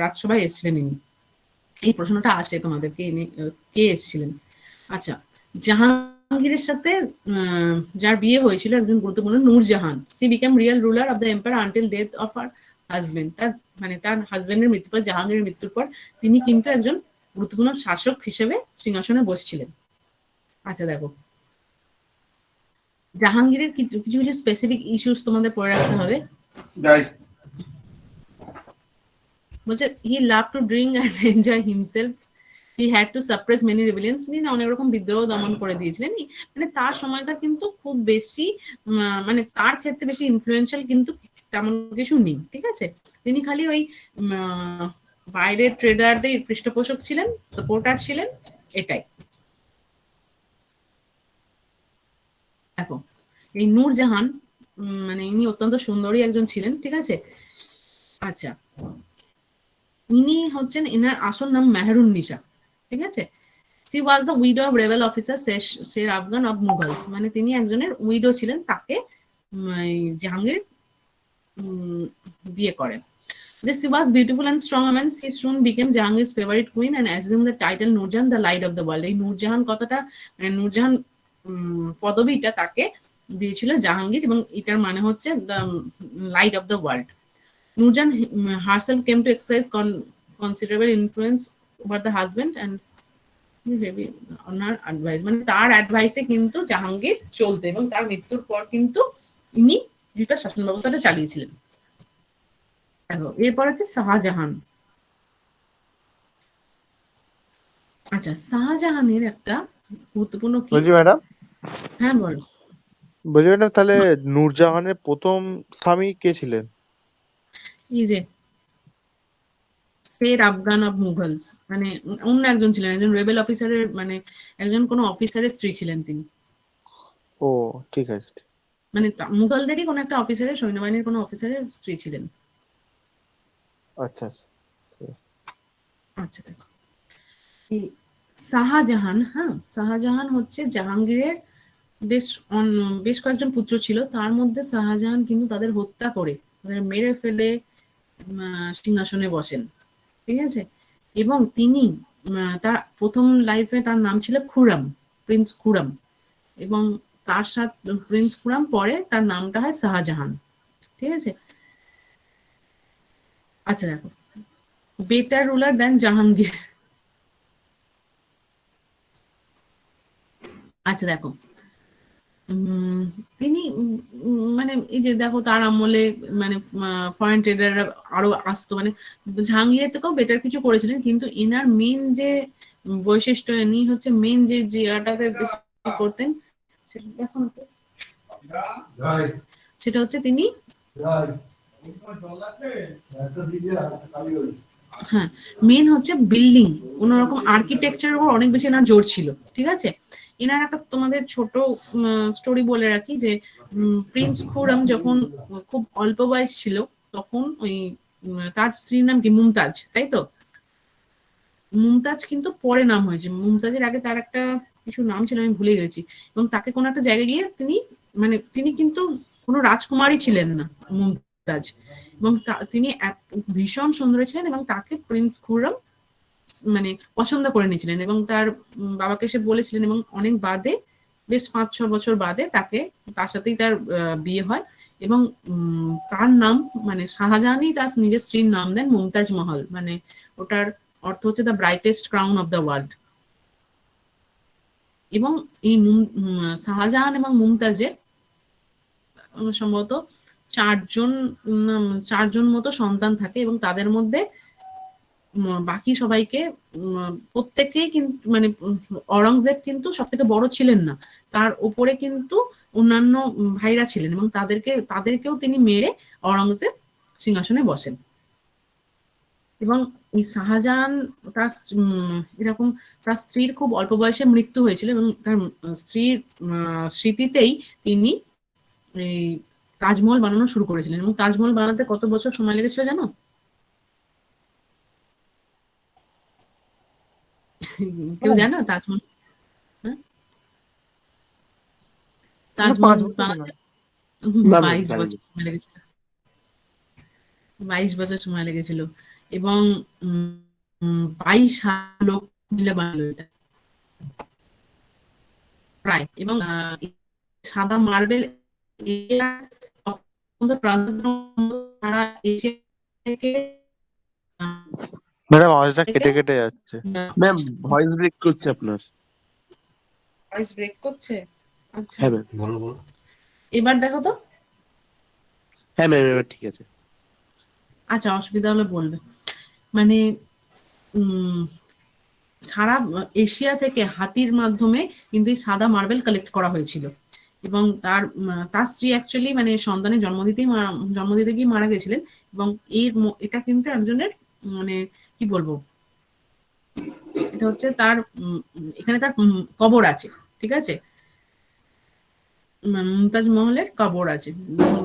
রাজসভায় এসেছিলেন ইনি। এই প্রশ্নটা আসে তোমাদেরকে, কে এসেছিলেন। আচ্ছা, জাহাঙ্গীরের সাথে যার বিয়ে হয়েছিল একজন গুরুত্বপূর্ণ Nur Jahan. She became real ruler of the empire until death of her husband. তার হাজবেন্ডের মৃত্যুর পর, জাহাঙ্গীরের মৃত্যুর পর তিনি কিন্তু একজন গুরুত্বপূর্ণ শাসক হিসেবে সিংহাসনে বসছিলেন। আচ্ছা দেখো, জাহাঙ্গীরের কিছু কিছু স্পেসিফিক ইস্যুস তোমাদের পড়ে রাখতে হবে। বলছে he love to drink and enjoy himself, he had to suppress many rebellions. তিনি অনেক রকম বিদ্রোহ দমন করে দিয়েছিলেন। মানে তার সময়টা কিন্তু খুব বেশি মানে তার ক্ষেত্রে বেশি ইনফ্লুয়েন্সিয়াল কিন্তু তেমন কিছু নেই, ঠিক আছে। তিনি খালি ওই বাইরের ট্রেডারদের পৃষ্ঠপোষক ছিলেন, সাপোর্টার ছিলেন, এটাই। দেখো, এই নূরজাহান মানে ইনি অত্যন্ত সুন্দরী একজন ছিলেন, ঠিক আছে। আচ্ছা, ইনি হচ্ছেন, এনার আসল নাম মেহেরুন্নিসা, ঠিক আছে। C was the widow of rebel officer Sher Afghan of Mughals. মানে তিনি একজনের উইডো ছিলেন, তাকে জাহাঙ্গীর বিয়ে করেন। She was beautiful and strong woman. She soon became Jahangir's favorite queen and assumed the title Nurjahan, the light of the world. এই নূরজাহান কথাটা মানে নূরজাহান পদবিটা তাকে দিয়েছিল জাহাঙ্গীর, এবং এটার মানে হচ্ছে the light off the world. Nurjan herself came to exercise considerable influence over the husband and on her advice, মানে তার অ্যাডভাইসে কিন্তু জাহাঙ্গীর চলতো, এবং তার মৃত্যুর পর কিন্তু ইনি যেটা শাসন ব্যবস্থাটা চালিয়েছিলেন। এরপর হচ্ছে শাহজাহান। আচ্ছা, শাহজাহানের একটা গুরুত্বপূর্ণ কি, বলছি ম্যাডাম হ্যাঁ বল। তাহলে নূরজাহানের প্রথম স্বামী কে ছিলেন? এই যে শের আফগান অফ মুঘলস, মানে অন্য একজন ছিলেন, একজন রেবেল অফিসারের, মানে একজন কোনো অফিসারের স্ত্রী ছিলেন তিনি। ও ঠিক আছে। মানে মুঘলদেরই কোনো একটা অফিসারের, সৈন্যবাহিনীর কোনো অফিসারের স্ত্রী ছিলেন। আচ্ছা আচ্ছা। আচ্ছা দেখো, এই শাহজাহান, হ্যাঁ শাহজাহান হচ্ছে জাহাঙ্গীরের বেশ কয়েকজন পুত্র ছিল, তার মধ্যে শাহজাহান কিন্তু তাদের হত্যা করে, তাদের মেরে ফেলে সিংহাসনে বসেন, ঠিক আছে। এবং তিনি তার প্রথম লাইফে তার নাম ছিল খুরম, প্রিন্স খুরম, এবং তার সাথে প্রিন্স খুরম পরে তার নামটা হয় শাহজাহান, ঠিক আছে। আচ্ছা দেখো, বেটার রুলার দেন জাহাঙ্গীর। আচ্ছা দেখো, তিনি মানে এই যে দেখো তার আমলে মানে ফরেন ট্রেডাররা আরো আসতো, মানে জাহাঙ্গীরের থেকেও বেটার কিছু করেছিলেন, কিন্তু এনার মেন যে বৈশিষ্ট্য, ইনি হচ্ছে মেন যে জায়গাটাতে বেশি করতেন, সেটা দেখো না তো। সেটা হচ্ছে তিনি, হ্যাঁ মেন হচ্ছে বিল্ডিং, কোন রকম আর্কিটেকচারের উপর অনেক বেশি এনার জোর ছিল, ঠিক আছে। এনার একটা তোমাদের ছোট স্টোরি বলে রাখি, যে প্রিন্স খুরম যখন খুব অল্প বয়স ছিল, তখন ওই তার স্ত্রীর নাম কি মুমতাজ, তাই তো। মুমতাজ কিন্তু পরে নাম হয়েছে, মুমতাজের আগে তার একটা কিছু নাম ছিল, আমি ভুলে গেছি। এবং তাকে কোনো একটা জায়গায় গিয়ে তিনি কিন্তু কোনো রাজকুমারী ছিলেন না মুমতাজ, এবং তিনি ভীষণ সুন্দরী ছিলেন, এবং তাকে প্রিন্স খুরম মানে পছন্দ করে নিয়েছিলেন, এবং তার বাবাকে সে বলেছিলেন, এবং অনেক বাদে, বেশ 5-6 বছর বাদে তার সাথেই তার বিয়ে হয়, এবং তার নাম মানে শাহজাহানই তার নিজের স্ত্রীর নাম দেন মুমতাজ মহল, মানে ওটার অর্থ হচ্ছে the brightest crown of the world. এবং এই শাহজাহান এবং মুমতাজের সম্ভবত চারজন মতো সন্তান থাকে, এবং তাদের মধ্যে বাকি সবাইকে প্রত্যেকেই কিন্তু মানে অরঙ্গজেব কিন্তু সব থেকে বড় ছিলেন না, তার উপরে কিন্তু অন্যান্য ভাইরা ছিলেন, এবং তাদেরকেও তিনি মেরে অরঙ্গজেব সিংহাসনে বসেন। এবং এই শাহজাহান তার এরকম তার স্ত্রীর খুব অল্প বয়সে মৃত্যু হয়েছিল, এবং তার স্ত্রীর স্মৃতিতেই তিনি এই তাজমহল বানানো শুরু করেছিলেন। এবং তাজমহল বানাতে কত বছর সময় লেগেছিল জানো? কেউ জানো তাজমহল? তাজমহল বানাতে 22 বছর সময় লেগেছিল, 22 বছর সময় লেগেছিল, এবং 22,000 লোক মিলে বানালো এটা প্রায়। এবং সাদা মার্বেল ম্যাডাম আওয়াজটা কেটে কেটে যাচ্ছে। ম্যাম ভয়েস ব্রেক করছে আপনার। ভয়েস ব্রেক করছে? আচ্ছা হ্যাঁ ম্যাম বলো। এবার দেখো তো। হ্যাঁ ম্যাম এবার ঠিক আছে। আচ্ছা অসুবিধা হলে বলবে। মানে সারা এশিয়া থেকে হাতির মাধ্যমে কিন্তু এই সাদা মার্বেল কালেক্ট করা হয়েছিল, এবং তার স্ত্রী অ্যাকচুয়ালি মানে সন্তানের জন্ম দিতে গিয়ে মারা গেছিলেন, এবং এটা কিন্তু একজনের মানে কি বলবো, এটা হচ্ছে তার এখানে তার কবর আছে, ঠিক আছে। মুমতাজ মহলের কবর আছে,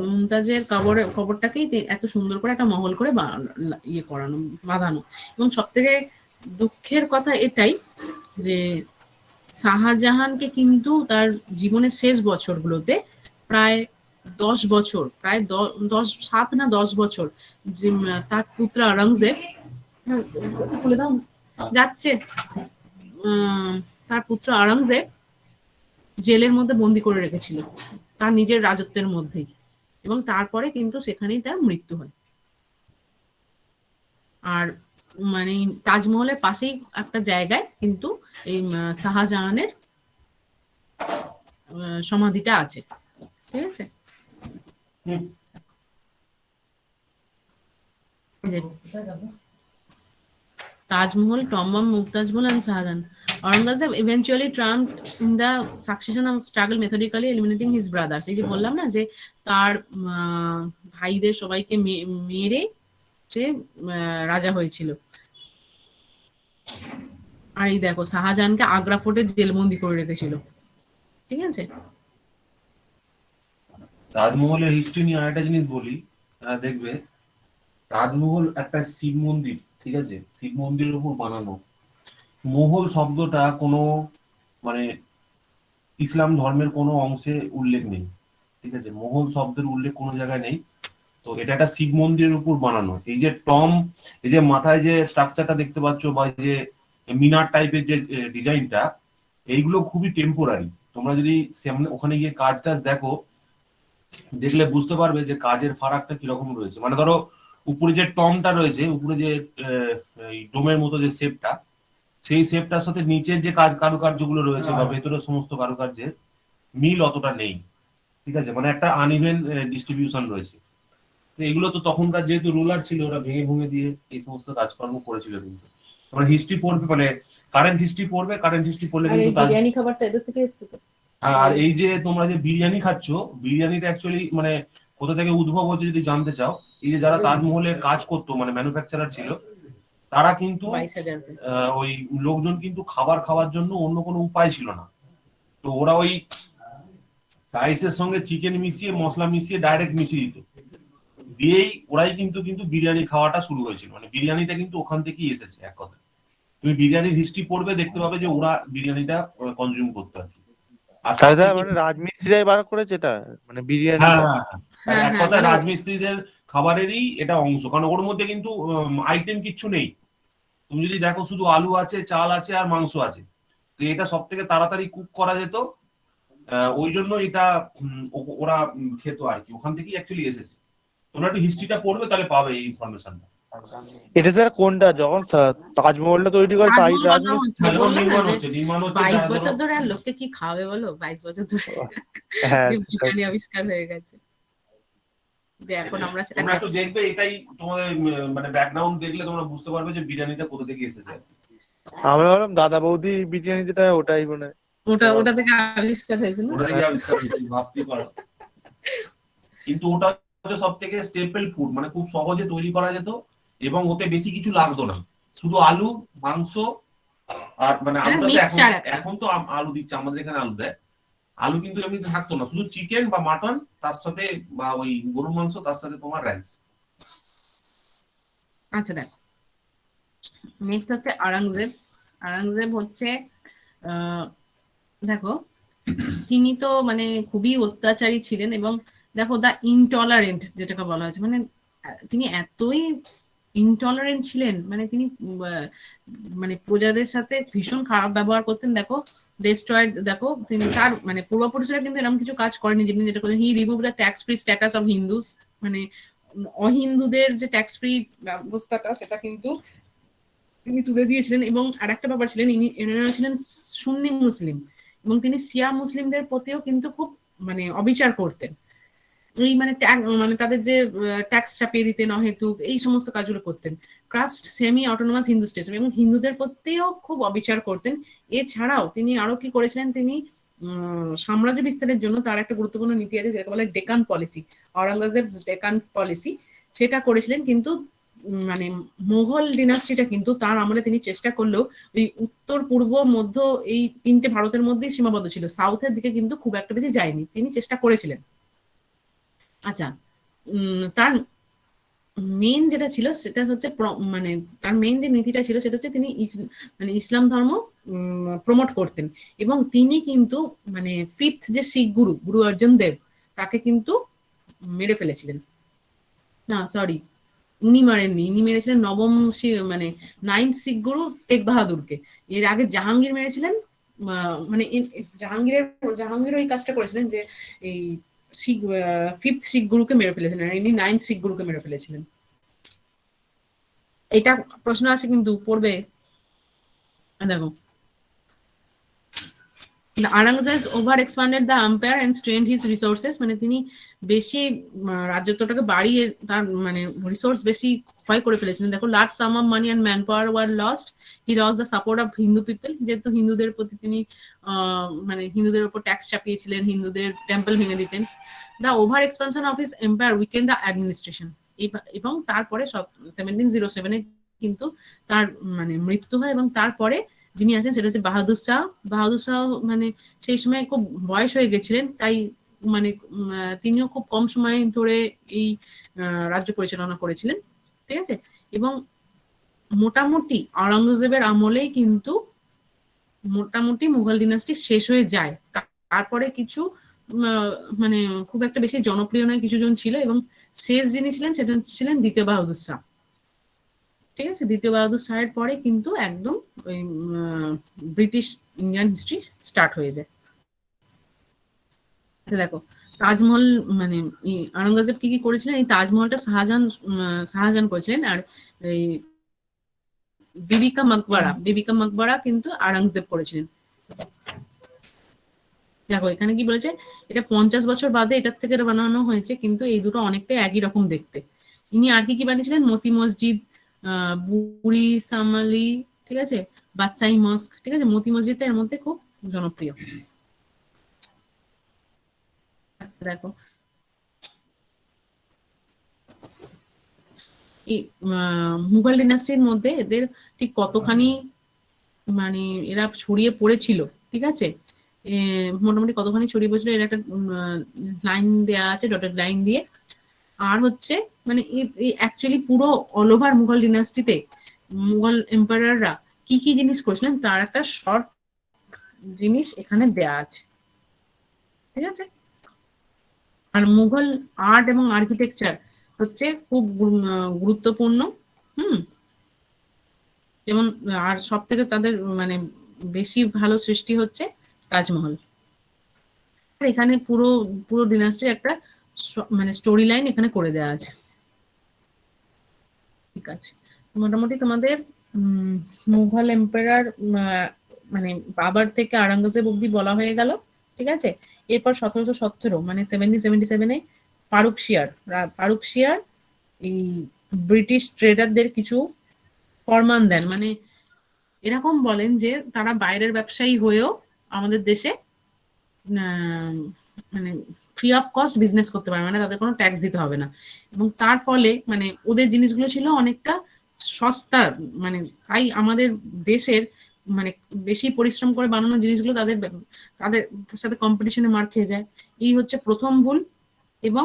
মুমতাজের কবরটাকেই এত সুন্দর করে একটা মহল করে ইয়ে করানো, বাঁধানো। এবং সব থেকে দুঃখের কথা এটাই যে শাহজাহানকে কিন্তু তার জীবনের শেষ বছরগুলোতে প্রায় 10 বছর, প্রায় 7 না 10 বছর যে তার পুত্র আওরঙ্গজেব খুলে দাও যাচ্ছে, তার পুত্র আওরঙ্গজেব জেলের মধ্যে বন্দি করে রেখেছিল তার নিজের রাজত্বের মধ্যেই, এবং তারপরে কিন্তু সেখানেই তার মৃত্যু হয়। আর মানে তাজমহলের পাশেই একটা জায়গায় কিন্তু এই শাহজাহানের সমাধিটা আছে, ঠিক আছে। এই যে Tajmahal, Tombam, Mumtaz Mahal, and Shahjahan. Aurangzeb eventually triumphed in the succession of struggle, methodically eliminating his brothers. এই যে বললাম না যে তার ভাইদের সবাইকে মেরে সে রাজা হয়েছিল। আর এই দেখো শাহজাহানকে আগ্রা ফোর্টে জেলবন্দি করে রেখেছিল, ঠিক আছে। তাজমহলের হিস্ট্রি নিয়ে আরেকটা জিনিস বলি, দেখবে তাজমহল একটা শিব মন্দির, ঠিক আছে, শিব মন্দিরের উপর বানানো। মোগল শব্দটা কোনো মানে ইসলাম ধর্মের কোনো অংশে উল্লেখ নেই, ঠিক আছে, মোগল শব্দের উল্লেখ কোনো জায়গায় নেই। তো এটা একটা শিব মন্দিরের উপর বানানো। এই যে এই যে মাথায় যে স্ট্রাকচারটা দেখতে পাচ্ছ বা যে মিনার টাইপের যে ডিজাইনটা, এইগুলো খুবই টেম্পোরারি। তোমরা যদি ওখানে গিয়ে কাজ টাজ দেখো, দেখলে বুঝতে পারবে যে কাজের ফারাকটা কিরকম রয়েছে। মানে ধরো উপরে যে টমটা রয়েছে, উপরে যে ডোমের মতো যে শেপটা, সেই শেপটার সাথে নিচের যে কারুকার্যগুলো রয়েছে বা ভেতরের সমস্ত কারুকার্যের মিল অতটা নেই, ঠিক আছে, মানে একটা আনইভেন ডিস্ট্রিবিউশন রয়েছে। তো এগুলো তো তখনকার যেহেতু রুলার ছিল, ওরা ভেঙে ভেঙে দিয়ে এই সমস্ত কাজকর্ম করেছিল। কিন্তু তোমরা হিস্ট্রি পড়বে, মানে কারেন্ট হিস্ট্রি পড়বে, কারেন্ট হিস্ট্রি পড়লে কিন্তু বিরিয়ানি খাবারটা এদের থেকে এসেছে। আর এই যে তোমরা যে বিরিয়ানি খাচ্ছ, বিরিয়ানিটা অ্যাকচুয়ালি মানে কোথা থেকে উদ্ভব হচ্ছে যদি জানতে চাও, এই যে যারা তাজমহলে কাজ করতো মানে ম্যানুফ্যাকচারার ছিল, তারা কিন্তু ওই লোকজন কিন্তু খাবার খাওয়ার জন্য অন্য কোনো উপায় ছিল না। তো ওরা ওই রাইসের সঙ্গে চিকেন মিশিয়ে মশলা মিশিয়ে ডাইরেক্ট মিশিয়ে দিত, দিয়েই ওরাই কিন্তু বিরিয়ানি খাওয়াটা শুরু হয়েছিল। মানে বিরিয়ানিটা কিন্তু ওখান থেকেই এসেছে এক কথা। তুমি বিরিয়ানির হিস্ট্রি পড়বে, দেখতে পাবে যে ওরা বিরিয়ানিটা কনজিউম করতে আর কি। আর মানে রাজমিস্ত্রিরাই বার করেছে এটা, মানে বিরিয়ানি। এক কথায় রাজমিস্ত্রিদের খাবারেরই এটা অংশ, কারণ ওর মধ্যে কিন্তু আইটেম কিচ্ছু নেই। তুমি যদি দেখো শুধু আলু আছে, চাল আছে আর মাংস আছে। তো এটা সব থেকে তাড়াতাড়ি কুক করা যেত, ওই জন্য এটা ওরা খেত আর কি, ওখান থেকেই অ্যাকচুয়ালি এসেছে। তোমরা একটু হিস্ট্রিটা পড়বে, তাহলে পাবে এই ইনফরমেশনটা। এটা স্যার কোনটা, যখন তাজমহলটা তৈরি করে তাই নির্মাণ হচ্ছে 22 বছর ধরে। আর লোককে কি খাবে বলো 22 বছর ধরে? হ্যাঁ, বিরিয়ানি আবিষ্কার হয়ে গেছে। এখন আমরা সেটা তোমরা একটু দেখবে, এটাই তোমাদের মানে ব্যাকগ্রাউন্ড দেখলে তোমরা বুঝতে পারবে যে বিরিয়ানিটা কোথা থেকে এসেছে। আমরা ভাবলাম দাদা বৌদি বিরিয়ানি যেটা ওটাই মানে ওটা থেকে আবিষ্কার হয়েছে না, ওটা থেকে আবিষ্কার হয়েছে, ভাবতে পারো। কিন্তু ওটা হচ্ছে সব থেকে স্টেপল ফুড, মানে খুব সহজে তৈরি করা যেত এবং ওতে বেশি কিছু লাগতো না, শুধু আলু, মাংস আর মানে এখন তো আলু দিচ্ছে, আমাদের এখানে আলু দেয়। আলু কিন্তু এমনিতে থাকতো না, শুধু চিকেন বা মাটন তার সাথে বা ওই গরুর মাংস, তার সাথে তোমার রাইস। আচ্ছা দেখো, নেক্সট হচ্ছে আওরঙ্গজেব। আওরঙ্গজেব হচ্ছে দেখো তিনি তো মানে খুবই অত্যাচারী ছিলেন, এবং দেখো দা ইনটলারেন্ট যেটাকে বলা হয়েছে, মানে তিনি এতই ইনটলারেন্ট ছিলেন, মানে তিনি মানে প্রজাদের সাথে ভীষণ খারাপ ব্যবহার করতেন। দেখো ডেস্ট্রয়েড, দেখো তিনি তার মানে পূর্বপুরুষরা কিন্তু এরকম কিছু কাজ করেনি যিনি যেটা করেন। He remove the tax free status of Hindus, মানে অহিন্দুদের যে ট্যাক্স ফ্রি ব্যবস্থাটা সেটা কিন্তু তিনি তুলে দিয়েছিলেন। এবং আরেকটা ব্যাপার ছিলেন, এনারা ছিলেন সুন্নি মুসলিম, এবং তিনি শিয়া মুসলিমদের প্রতিও কিন্তু খুব মানে অবিচার করতেন। এই মানে মানে তাদের যে ট্যাক্স চাপিয়ে দিতেন অহেতুক, এই সমস্ত কাজগুলো করতেন। Caste semi autonomous Hindu state, এবং হিন্দুদের প্রতিও খুব অবিচার করতেন। এছাড়াও তিনি আরো কি করেছিলেন, তিনি সাম্রাজ্য বিস্তারের জন্য তার একটা গুরুত্বপূর্ণ নীতি আছে যেটা বলে ডেকান পলিসি, আওরঙ্গজেব ডেকান পলিসি, সেটা করেছিলেন। কিন্তু মানে মোগল ডিনাস্টিটা কিন্তু তার আমলে তিনি চেষ্টা করলেও ওই উত্তর পূর্ব মধ্য এই তিনটে ভারতের মধ্যেই সীমাবদ্ধ ছিল, সাউথের দিকে কিন্তু খুব একটা বেশি যায়নি। তিনি চেষ্টা করেছিলেন। আচ্ছা, তার মেইন যেটা ছিল সেটা হচ্ছে মানে তার মেইন যে নীতিটা ছিল সেটা হচ্ছে তিনি মানে ইসলাম ধর্ম প্রমোট করতেন। এবং তিনি কিন্তু মানে ফিফথ যে শিখ গুরু, গুরু অর্জুন দেব, তাকে কিন্তু মেরে ফেলেছিলেন। না সরি, উনি মারেননি, ইনি মেরেছিলেন নবম মানে 9th শিখ গুরু তেগ বাহাদুরকে। এর আগে জাহাঙ্গীর মেরেছিলেন মানে জাহাঙ্গীর এই কাজটা করেছিলেন যে এই শিখ 5th শিখ গুরুকে মেরে ফেলেছিলেন, আর ইনি 9th শিখ গুরুকে মেরে ফেলেছিলেন। এটা প্রশ্ন আছে কিন্তু পড়বে, দেখো। The Aurangzeb over expanded the empire and strained his resources, মানে তিনি বেশি রাজত্বটাকে বাড়িয়ে তার মানে রিসোর্স বেশি ক্ষয় করে ফেলেছিলেন। দেখো, large sum of money and man power were lost, he lost the support of Hindu people, যেহেতু হিন্দুদের প্রতি তিনি মানে হিন্দুদের উপর ট্যাক্স চাপিয়েছিলেন, হিন্দুদের টেম্পল ভেঙে দিতেন। The over expansion of his empire weekend the administration, এবং তারপরে 1707 কিন্তু তার মানে মৃত্যু হয়, এবং তারপরে যিনি আছেন সেটা হচ্ছে বাহাদুর শাহ। বাহাদুর শাহ মানে সেই সময় খুব বয়স হয়ে গেছিলেন, তাই মানে তিনিও খুব কম সময় ধরে এই রাজ্য পরিচালনা করেছিলেন, ঠিক আছে। এবং মোটামুটি আওরঙ্গজেবের আমলেই কিন্তু মোটামুটি মুঘল ডিনাস্টি শেষ হয়ে যায়। তারপরে কিছু মানে খুব একটা বেশি জনপ্রিয় নয় কিছু জন ছিল, এবং শেষ যিনি ছিলেন সেটা ছিলেন দ্বিতীয় বাহাদুর শাহ, ঠিক আছে। দ্বিতীয় বাহাদুর শাহের পরে কিন্তু একদম ওই ব্রিটিশ ইন্ডিয়ান হিস্ট্রি স্টার্ট হয়ে যায়। দেখো, তাজমহল মানে আওরঙ্গজেব কি কি করেছিলেন, এই তাজমহলটা শাহজাহান করেছিলেন, আর এই বিবি কা মকবরা কিন্তু আওরঙ্গজেব করেছিলেন। দেখো এখানে কি বলেছে, এটা 50 বছর বাদে এটার থেকে বানানো হয়েছে, কিন্তু এই দুটো অনেকটাই একই রকম দেখতে। ইনি আর কি কি বানিয়েছিলেন, মতি মসজিদ, বুড়ি সামালি, ঠিক আছে, বাদশাহী মস্ক, ঠিক আছে। মতি মসজিদটা এর মধ্যে খুব জনপ্রিয়। দেখো, এই মুঘল ডিনাস্টির মধ্যে এদের ঠিক কতখানি মানে এরা ছড়িয়ে পড়েছিল, ঠিক আছে, মোটামুটি কতখানি ছড়িয়ে পড়েছিল এর একটা লাইন দেয়া আছে, ডটেড লাইন দিয়ে। আর হচ্ছে মানে অ্যাকচুয়ালি পুরো অল ওভার মুঘল ডিনাস্টিতে মুঘল এম্পায়াররা কি কি জিনিস করেছিলেন তার একটা শর্ট জিনিস এখানে দেয়া আছে, ঠিক আছে। আর মুঘল আর্ট এবং আর্কিটেকচার হচ্ছে খুব গুরুত্বপূর্ণ, যেমন আর সব থেকে তাদের মানে বেশি ভালো সৃষ্টি হচ্ছে তাজমহল। এখানে পুরো পুরো ডিনাস্টির একটা মানে স্টোরি লাইন এখানে করে দেওয়া আছে, ঠিক আছে। মোটামুটি তোমাদের মুঘল এম্পায়ার মানে বাবার থেকে আওরঙ্গজেব অব্দি বলা হয়ে গেল, ঠিক আছে। এরপর 1717 মানে 1777 ফারুক শিয়ার এই ব্রিটিশ ট্রেডারদের কিছু ফরমান দেন, মানে এরকম বলেন যে তারা বাইরের ব্যবসায়ী হয়েও আমাদের দেশে মানে ফ্রি অফ কস্ট বিজনেস করতে পারে, মানে তাদের কোনো ট্যাক্স দিতে হবে না। এবং তার ফলে মানে ওদের জিনিসগুলো ছিল অনেকটা সস্তা, মানে তাই আমাদের দেশের মানে বেশি পরিশ্রম করে বানানো জিনিসগুলো তাদের তাদের সাথে কম্পিটিশনে মার খেয়ে যায়। এই হচ্ছে প্রথম ভুল। এবং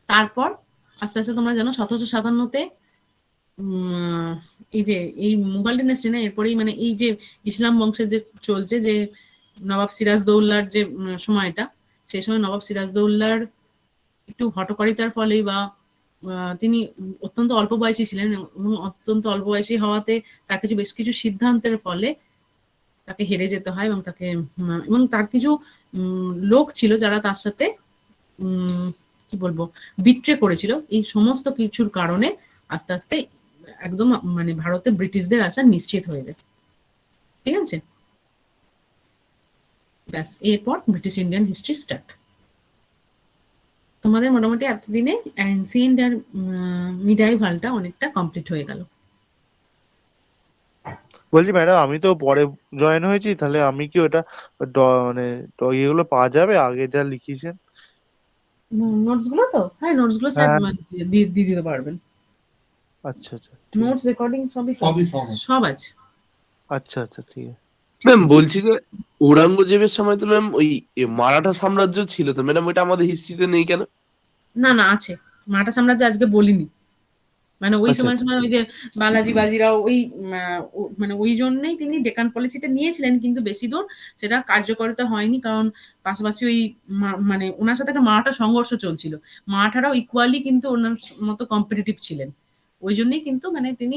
তারপর আস্তে আস্তে তোমরা জানো 1757-তে এই যে এই মুঘল ডিনাস্টি না, এরপরেই মানে এই যে ইসলাম বংশের যে চলছে যে নবাব সিরাজদৌল্লার যে সময়টা, সেই সময় নবাব সিরাজদৌল্লার একটু হঠকারিতার ফলে বা তিনি অত্যন্ত অল্প বয়সী ছিলেন, এবং অত্যন্ত অল্প বয়সী হওয়াতে তার কিছু বেশ কিছু সিদ্ধান্তের ফলে তাকে হেরে যেতে হয়, এবং তাকে এবং তার কিছু লোক ছিল যারা তার সাথে কি বলবো বিট্রে করেছিল। এই সমস্ত কিছুর কারণে আস্তে আস্তে একদম মানে ভারতে ব্রিটিশদের আসা নিশ্চিত হয়ে যায়, ঠিক আছে। ব্যাস, এরপর ব্রিটিশ ইন্ডিয়ান হিস্ট্রি স্টার্ট। তোমাদের মোটামুটি এতদিনে অ্যানসিয়েন্ট আর মিডাইভালটা অনেকটা কমপ্লিট হয়ে গেল। বলছি ম্যাডাম, আমি তো পরে জয়েন হয়েছি, তাহলে আমি কি ওটা মানে ইয়েগুলো পাওয়া যাবে আগে যা লিখিয়েছেন? নোটস গুলো তো, হ্যাঁ নোটস গুলো স্যার হ্যাঁ। দিয়ে দিতে পারবেন। আচ্ছা আচ্ছা, নোটস রেকর্ডিং সবই সব আছে। আচ্ছা আচ্ছা, ঠিক আছে। ম্যাম বলছি যে ঔরঙ্গজেবের সময় তো ম্যাম ওই মারাঠা সাম্রাজ্য ছিল, তো ম্যাডাম ওইটা আমাদের হিস্ট্রিতে নেই কেন? না না, আছে। মারাঠা সাম্রাজ্য আজকে বলিনি, মানে ওই আচ্ছা সময় আচ্ছা, সময় ওই যে বালাজি বাজিরাও ওই মানে ওই জন্যই তিনি ডেকান পলিসিটা নিয়েছিলেন, কিন্তু বেশি দূর সেটা কার্যকারিতা হয়নি, কারণ পাশাপাশি ওই মানে ওনার সাথে একটা মারাঠা সংঘর্ষ চলছিল। মারাঠারাও ইকুয়ালি কিন্তু ওনার মতো কম্পিটিটিভ ছিলেন, ওই জন্যই কিন্তু মানে তিনি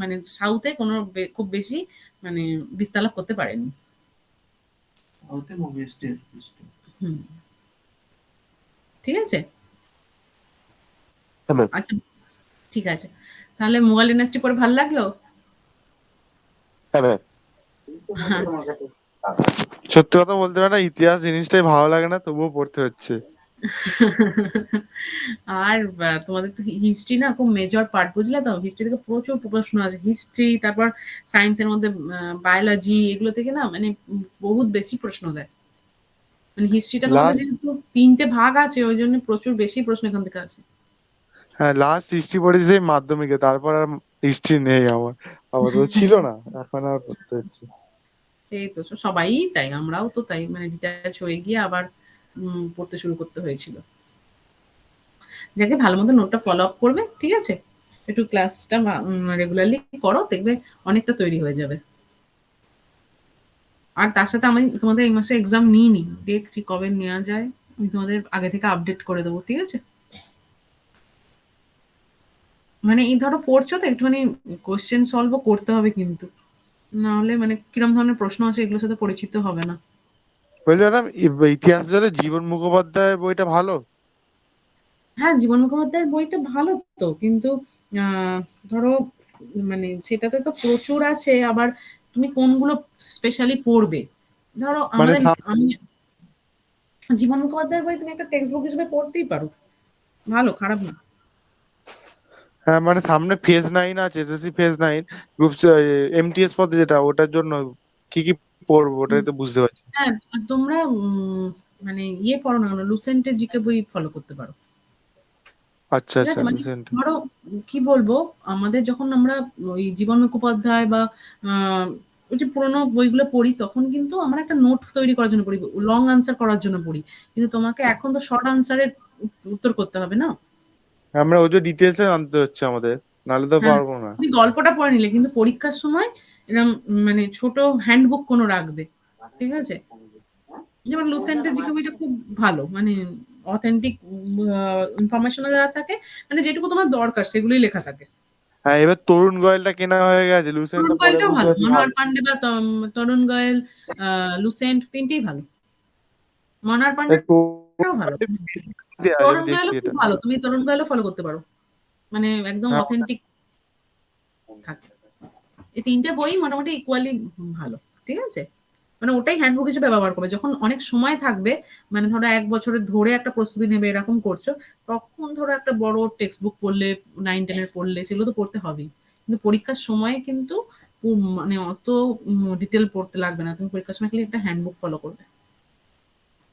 মানে সাউথে কোনো খুব বেশি মানে বিস্তার লাভ করতে পারেননি। সাউথে এবং ওয়েস্টে। হুম, ঠিক আছে? হ্যাঁ ম্যাম। আচ্ছা, ঠিক আছে। তাহলে মুঘল ডিনাস্টি পড়ে ভালো লাগলো? হ্যাঁ ম্যাম। আচ্ছা। সত্যি কথা বলতে পারে না, ইতিহাস জিনিসটাই ভালো লাগে না, তবুও পড়তে হচ্ছে। আর তোমাদের তো হিস্ট্রি না খুব মেজর পার্ট, বুঝলে তো? হিস্ট্রি থেকে প্রচুর প্রশ্ন আছে। হিস্ট্রি, তারপর সায়েন্সের মধ্যে বায়োলজি, এগুলো থেকে না মানে বহুত বেশি প্রশ্ন দেয়। মানে হিস্ট্রিটা তোমাদের লাস্ট যেহেতু ৩ টে ভাগ আছে, ওইজন্য প্রচুর বেশি প্রশ্ন এখান থেকে আসে। হ্যাঁ, লাস্ট হিস্ট্রি পড়েছি সেই মাধ্যমিকে, তারপর আর হিস্ট্রি নেই আমার। আপাতত ছিল না, এখন আর পড়তে হচ্ছে। সেই তো সবাই তাই, আমরাও তো তাই, মানে ডিটাচ হয়ে গিয়ে আবার পড়তে শুরু করতে হয়েছিল। যাকে ভালো মতো নোটটা ফলো আপ করবে, ঠিক আছে? একটু ক্লাসটা রেগুলারলি করো, দেখবে অনেকটা তৈরি হয়ে যাবে। আর তার সাথে আমি তোমাদের এই মাসে এক্সাম নিইনি, দেখছি কবে নেওয়া যায়। আমি তোমাদের আগে থেকে আপডেট করে দেবো, ঠিক আছে? মানে এই ধরো পড়ছো তো, একটুখানি কোয়েশ্চেন সলভও করতে হবে কিন্তু, না হলে মানে কিরম ধরনের প্রশ্ন আছে এগুলোর সাথে পরিচিত হবে না। বলছি ম্যাডাম, ইতিহাস জলে জীবন মুখোপাধ্যায়ের বইটা ভালো? হ্যাঁ, জীবন মুখোপাধ্যায়ের বইটা ভালো তো, কিন্তু আহ, ধরো মানে সেটাতে তো প্রচুর আছে, আবার তুমি কোনগুলো স্পেশালি পড়বে? ধরো মানে আমি জীবন মুখোপাধ্যায়ের বই তুমি একটা টেক্সট বুক হিসেবে পড়তেই পারো, ভালো, খারাপ না। হ্যাঁ, মানে সামনে ফেজ 9 আছে, এসএসসি ফেজ 9 গ্রুপ এমটিএস পদে, যেটা ওটার জন্য কি কি পড়বো ওটাই তো বুঝতে পারছি না। হ্যাঁ, তোমরা মানে পড়ো না কেন, লুসেন্টের জিকে বই ফলো করতে পারো। আচ্ছা ঠিক আচ্ছা, আছে? মানে রিসেন্ট। ধরো কি বলবো, আমাদের যখন আমরা ওই জীবন মুখোপাধ্যায় বা আ ওই যে পুরোনো বইগুলো পড়ি, তখন কিন্তু আমরা একটা নোট তৈরি করার জন্য পড়ি, লং আনসার করার জন্য পড়ি। কিন্তু তোমাকে এখন তো শর্ট আনসারের উত্তর করতে হবে না? আমরা ওই যে ডিটেলসে আনতে হচ্ছে আমাদের, নাহলে তো হ্যাঁ, পারবো না। তুমি গল্পটা পড়ে নিলে, কিন্তু পরীক্ষার সময় এরম মানে ছোট হ্যান্ডবুক কোনো রাখবে। ঠিক আছে? যেমন লুসেন্টের জিকে বইটা খুব ভালো। মানে অথেন্টিক ইনফরমেশন ও দেওয়া থাকে। মানে যেটুকু তোমার দরকার সেগুলোই লেখা থাকে। হ্যাঁ, এবার তরুণ গোয়েলটা কেনা হয়ে গেছে, তরুণ লুসেন্টটা পরে গোয়েলটাও বুঝতে ভালো। পারছি মনোহর ভালো। পান্ডে বা তরুণ গোয়েল, লুসেন্ট ৩ টেই ভালো। মনোহর এই পান্ডেটাও ভালো। আছে, তরুণ আমি দেখছি গোয়েলও খুব এটা। ভালো। তুমি তরুণ গোয়েলও ফলো করতে পারো। মানে একদম হ্যাঁ, অথেন্টিক থাকে। এই ৩ টে বই মোটামুটি ইকুয়ালি ভালো। ঠিক আছে? মানে ওটাই হ্যান্ডবুক হিসেবে ব্যবহার করবে। যখন অনেক সময় থাকবে, মানে ধরো ১ বছরের ধরে একটা প্রস্তুতি নেবে এরকম করছো, তখন ধরো একটা বড় টেক্সট বুক পড়লে, 9-10 এর পড়লে, সেগুলো তো পড়তে হবেই। কিন্তু পরীক্ষার সময় কিন্তু মানে অত ডিটেইল পড়তে লাগবে না। তুমি পরীক্ষার সময় খালি একটা হ্যান্ডবুক ফলো করবে।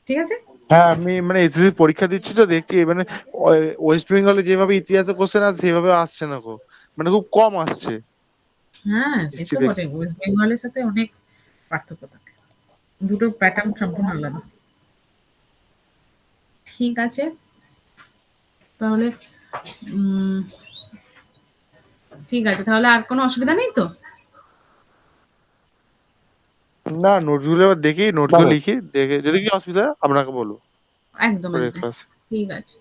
ঠিক আছে? হ্যাঁ, আমি মানে এসএসসি পরীক্ষা দিচ্ছি তো দেখছি, মানে ওয়েস্ট বেঙ্গলে যেভাবে ইতিহাসে কোশ্চেন আসে সেভাবে আসছে না গো, মানে খুব কম আসছে। হ্যাঁ, সে হিস্ট্রি তো বটে। দেখছি। ওয়েস্ট বেঙ্গলের সাথে অনেক পার্থক্য থাকে। দুটোর প্যাটার্ন সম্পূর্ণ আলাদা। ঠিক আছে? তাহলে উম ঠিক আছে। তাহলে আর কোনো অসুবিধা নেই তো? না, নোটসগুলো এবার দেখি, না নোটসগুলো ম্যাম। লিখি, দেখে যদি কি অসুবিধা হয় আপনাকে বলবো একদম, পরের একদম। ক্লাসে। ঠিক আছে।